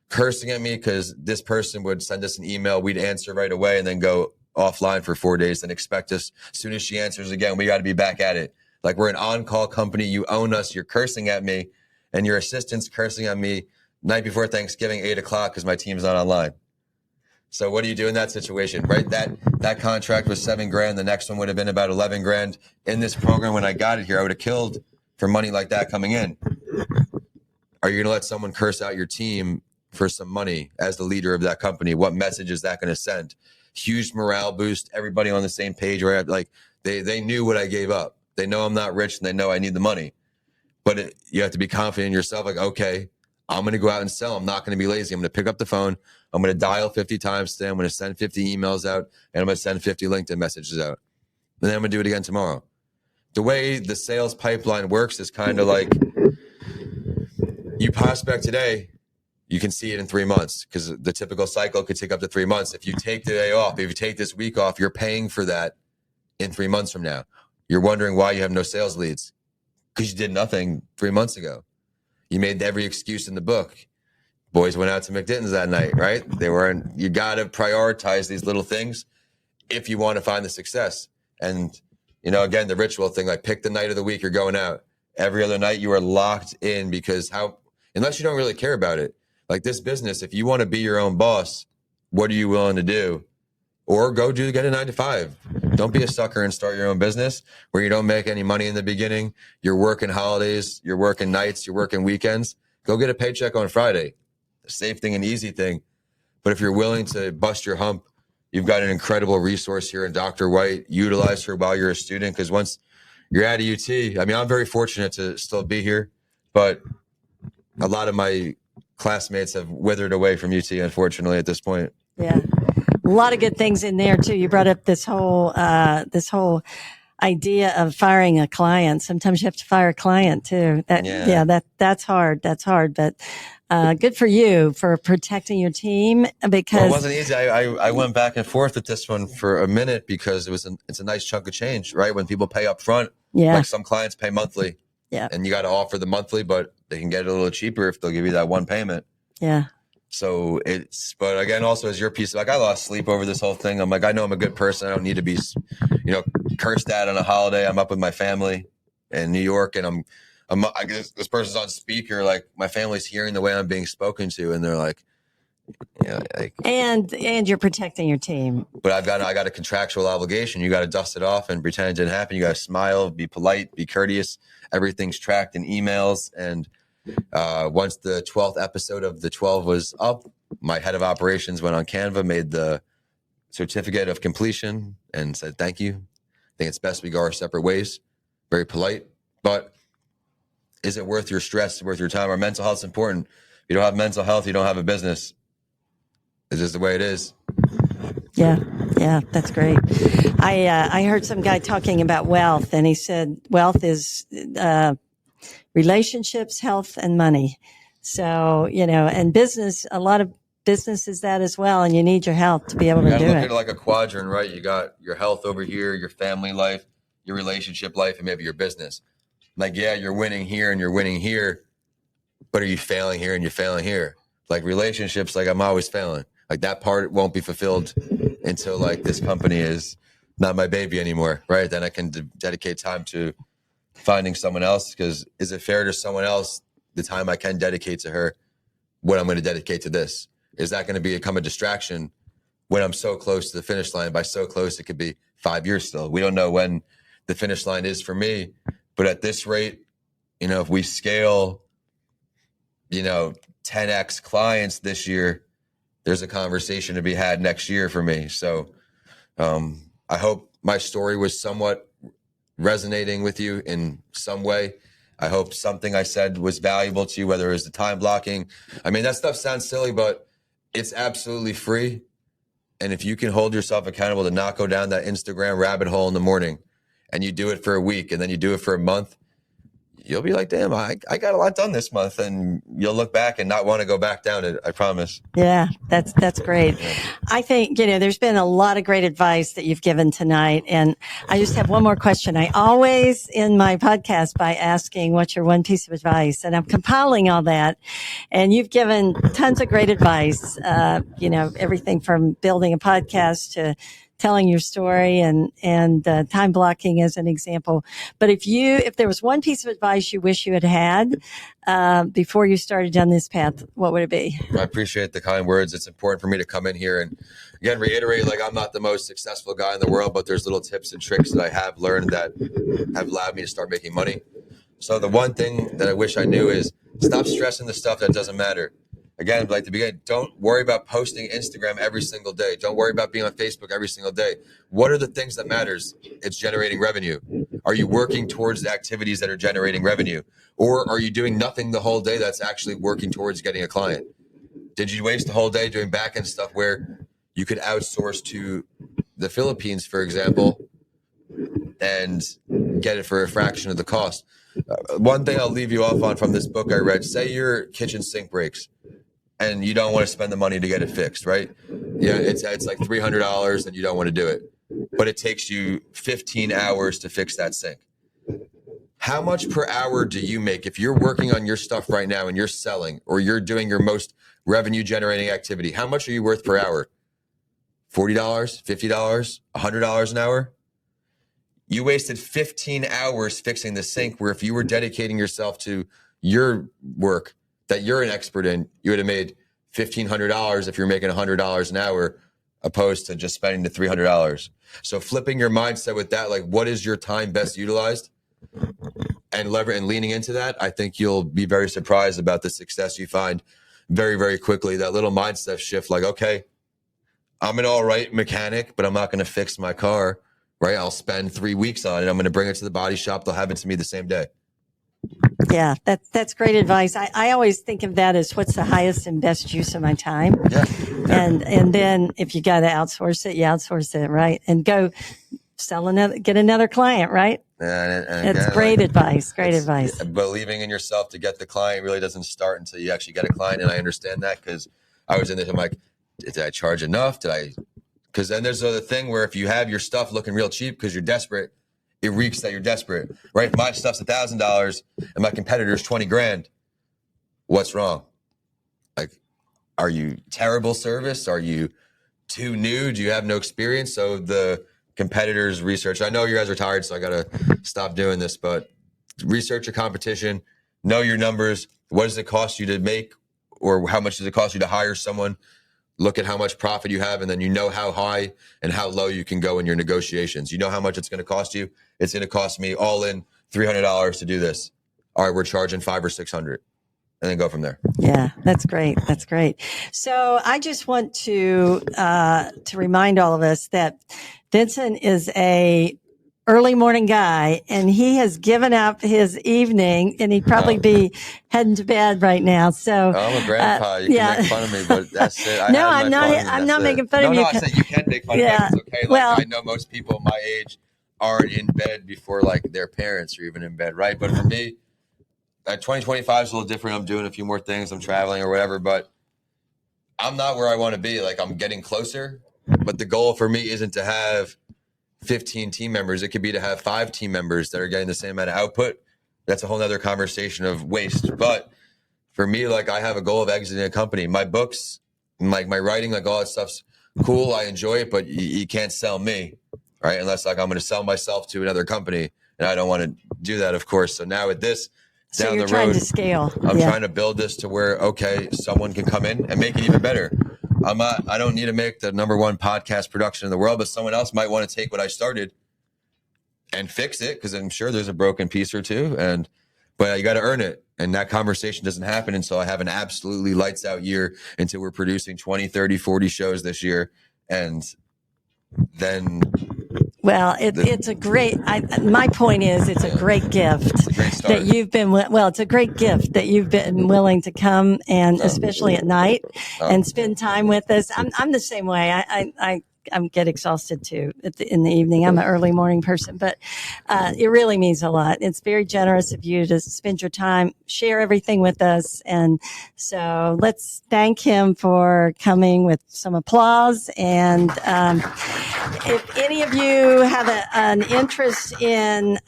Cursing at me because this person would send us an email. We'd answer right away and then go offline for 4 days and expect us, as soon as she answers again, we got to be back at it. Like we're an on-call company. You own us. You're cursing at me, and your assistant's cursing at me night before Thanksgiving, 8 o'clock, because my team's not online. So what do you do in that situation, right? That contract was $7,000. The next one would have been about $11,000. In this program, when I got it here, I would have killed for money like that coming in. Are you going to let someone curse out your team for some money as the leader of that company? What message is that going to send? Huge morale boost, everybody on the same page, right? Like they knew what I gave up. They know I'm not rich, and they know I need the money. But you have to be confident in yourself. Like, okay, I'm going to go out and sell. I'm not going to be lazy. I'm going to pick up the phone. I'm going to dial 50 times today. I'm going to send 50 emails out, and I'm going to send 50 LinkedIn messages out. And then I'm going to do it again tomorrow. The way the sales pipeline works is kind of like you prospect today, you can see it in 3 months, because the typical cycle could take up to 3 months. If you take the day off, if you take this week off, you're paying for that in 3 months from now. You're wondering why you have no sales leads, because you did nothing 3 months ago. You made every excuse in the book. Boys went out to McDitton's that night, right? You got to prioritize these little things if you want to find the success. And, again, the ritual thing, like pick the night of the week you're going out. Every other night you are locked in, because unless you don't really care about it, like this business, if you want to be your own boss, what are you willing to do? Or get a 9 to 5. Don't be a sucker and start your own business where you don't make any money in the beginning. You're working holidays, you're working nights, you're working weekends. Go get a paycheck on Friday. The safe thing and easy thing. But if you're willing to bust your hump you've got an incredible resource here in Dr. White. Utilize her while you're a student, because once you're at a UT, I mean, I'm very fortunate to still be here, but a lot of my classmates have withered away from UT, unfortunately, at this point. Yeah. A lot of good things in there too. You brought up this whole idea of firing a client. Sometimes you have to fire a client too. That's hard. That's hard, but good for you for protecting your team, because Well, it wasn't easy. I went back and forth with this one for a minute, because it's a nice chunk of change, right? When people pay up front, like some clients pay monthly, and you got to offer the monthly, but they can get it a little cheaper if they'll give you that one payment. Yeah. So but again, also as your piece, like, I lost sleep over this whole thing. I'm like, I know I'm a good person. I don't need to be, cursed at on a holiday. I'm up with my family in New York, and I guess this person's on speaker. Like, my family's hearing the way I'm being spoken to, and they're like, and you're protecting your team. But I got a contractual obligation. You got to dust it off and pretend it didn't happen. You got to smile, be polite, be courteous. Everything's tracked in emails. And once the 12th episode of the 12 was up, my head of operations went on Canva, made the certificate of completion, and said, thank you. I think it's best we go our separate ways. Very polite. But is it worth your stress, worth your time? Our mental health is important. If you don't have mental health, you don't have a business. It's just the way it is. Yeah, that's great. I heard some guy talking about wealth, and he said wealth is relationships, health, and money. So, and business, a lot of business is that as well, and you need your health to be able to do it. You look at it like a quadrant, right? You got your health over here, your family life, your relationship life, and maybe your business. Like, yeah, you're winning here and you're winning here, but are you failing here and you're failing here? Like, relationships, like, I'm always failing. Like, that part won't be fulfilled until, like, this company is not my baby anymore, right? Then I can dedicate time to finding someone else, because is it fair to someone else the time I can dedicate to her what I'm going to dedicate to this? Is that going to become a distraction when I'm so close to the finish line? By so close, it could be 5 years still. We don't know when the finish line is for me, but at this rate, if we scale, 10x clients this year, there's a conversation to be had next year for me. So I hope my story was somewhat resonating with you in some way. I hope something I said was valuable to you, whether it was the time blocking. I mean, that stuff sounds silly, but it's absolutely free. And if you can hold yourself accountable to not go down that Instagram rabbit hole in the morning, and you do it for a week, and then you do it for a month, you'll be like, damn, I got a lot done this month. And you'll look back and not want to go back down it. I promise. Yeah, that's great. I think, there's been a lot of great advice that you've given tonight. And I just have one more question. I always end my podcast by asking, what's your one piece of advice? And I'm compiling all that. And you've given tons of great advice, everything from building a podcast to telling your story and time blocking as an example. But if there was one piece of advice you wish you had before you started down this path, what would it be? I appreciate the kind words. It's important for me to come in here and again reiterate, like, I'm not the most successful guy in the world, but there's little tips and tricks that I have learned that have allowed me to start making money. So the one thing that I wish I knew is stop stressing the stuff that doesn't matter. Again, like the beginning, don't worry about posting Instagram every single day. Don't worry about being on Facebook every single day. What are the things that matters? It's generating revenue. Are you working towards the activities that are generating revenue? Or are you doing nothing the whole day that's actually working towards getting a client? Did you waste the whole day doing back-end stuff where you could outsource to the Philippines, for example, and get it for a fraction of the cost? One thing I'll leave you off on from this book I read, say your kitchen sink breaks and you don't want to spend the money to get it fixed, right? Yeah, it's like $300 and you don't want to do it, but it takes you 15 hours to fix that sink. How much per hour do you make if you're working on your stuff right now and you're selling or you're doing your most revenue generating activity? How much are you worth per hour? $40, $50, $100 an hour? You wasted 15 hours fixing the sink, where if you were dedicating yourself to your work that you're an expert in, you would have made $1,500 if you're making $100 an hour, opposed to just spending the $300. So flipping your mindset with that, like, what is your time best utilized, and leaning into that, I think you'll be very surprised about the success you find very, very quickly. That little mindset shift, like, okay, I'm an all right mechanic, but I'm not going to fix my car, right? I'll spend 3 weeks on it. I'm going to bring it to the body shop. They'll have it to me the same day. Yeah, that's great advice. I always think of that as what's the highest and best use of my time. Yeah. And then if you got to outsource it, you outsource it, right? And go get another client, right? And It's again, great advice. Great advice. Believing in yourself to get the client really doesn't start until you actually get a client. And I understand that because I was in this. I'm like, did I charge enough? Because then there's the other thing where if you have your stuff looking real cheap because you're desperate, it reeks that you're desperate, right? If my stuff's $1,000 and my competitor's 20 grand, what's wrong? Like, are you terrible service? Are you too new? Do you have no experience? So the competitors research. I know you guys are tired, so I got to stop doing this, but research your competition, know your numbers. What does it cost you to make, or how much does it cost you to hire someone? Look at how much profit you have, and then you know how high and how low you can go in your negotiations. You know how much it's going to cost you. It's going to cost me all in $300 to do this. All right, we're charging $500 or $600, and then go from there. Yeah, that's great. That's great. So I just want to remind all of us that Vincent is a early morning guy, and he has given up his evening, and he'd probably be heading to bed right now. So I'm a grandpa. You can make fun of me, but that's it. I'm not making fun of you. No, I said you can make fun of me. It's okay. Like, I know most people my age aren't in bed before like their parents are even in bed, right? But for me, 2025 is a little different. I'm doing a few more things. I'm traveling or whatever, but I'm not where I want to be. Like, I'm getting closer, but the goal for me isn't to have 15 team members. It could be to have 5 team members that are getting the same amount of output. That's a whole nother conversation of waste. But for me, like, I have a goal of exiting a company. My books, like my writing, like all that stuff's cool. I enjoy it, but you can't sell me, right? Unless like I'm going to sell myself to another company, and I don't want to do that, of course. So now with this, so down you're the road, trying to scale. I'm trying to build this to where, okay, someone can come in and make it even better. I don't need to make the #1 podcast production in the world, but someone else might want to take what I started and fix it, because I'm sure there's a broken piece or two. But you got to earn it. And that conversation doesn't happen until I have an absolutely lights out year, until we're producing 20, 30, 40 shows this year. And then... Well, it's a great, my point is it's a great gift that you've been, it's a great gift that you've been willing to come, and especially at night, and spend time with us. I'm the same way. I get exhausted too in the evening. I'm an early morning person, but it really means a lot. It's very generous of you to spend your time, share everything with us. And so let's thank him for coming with some applause. And if any of you have an interest in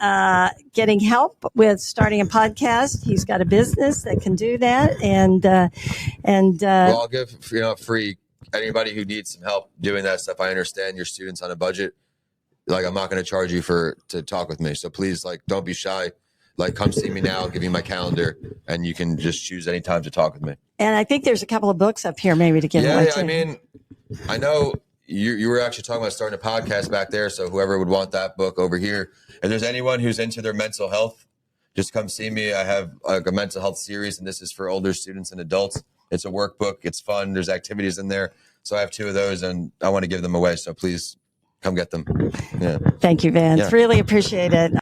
getting help with starting a podcast, he's got a business that can do that. And well, I'll give free. Anybody who needs some help doing that stuff. I understand your students on a budget. Like, I'm not going to charge you to talk with me. So please, like, don't be shy. Like, come see me now. I'll give you my calendar, and you can just choose any time to talk with me. And I think there's a couple of books up here maybe to give away too. I mean, I know you were actually talking about starting a podcast back there. So whoever would want that book over here. If there's anyone who's into their mental health, just come see me. I have like a mental health series, and this is for older students and adults. It's a workbook. It's fun. There's activities in there. So I have 2 of those, and I want to give them away. So please come get them. Yeah. Thank you, Vince. Yeah. Really appreciate it.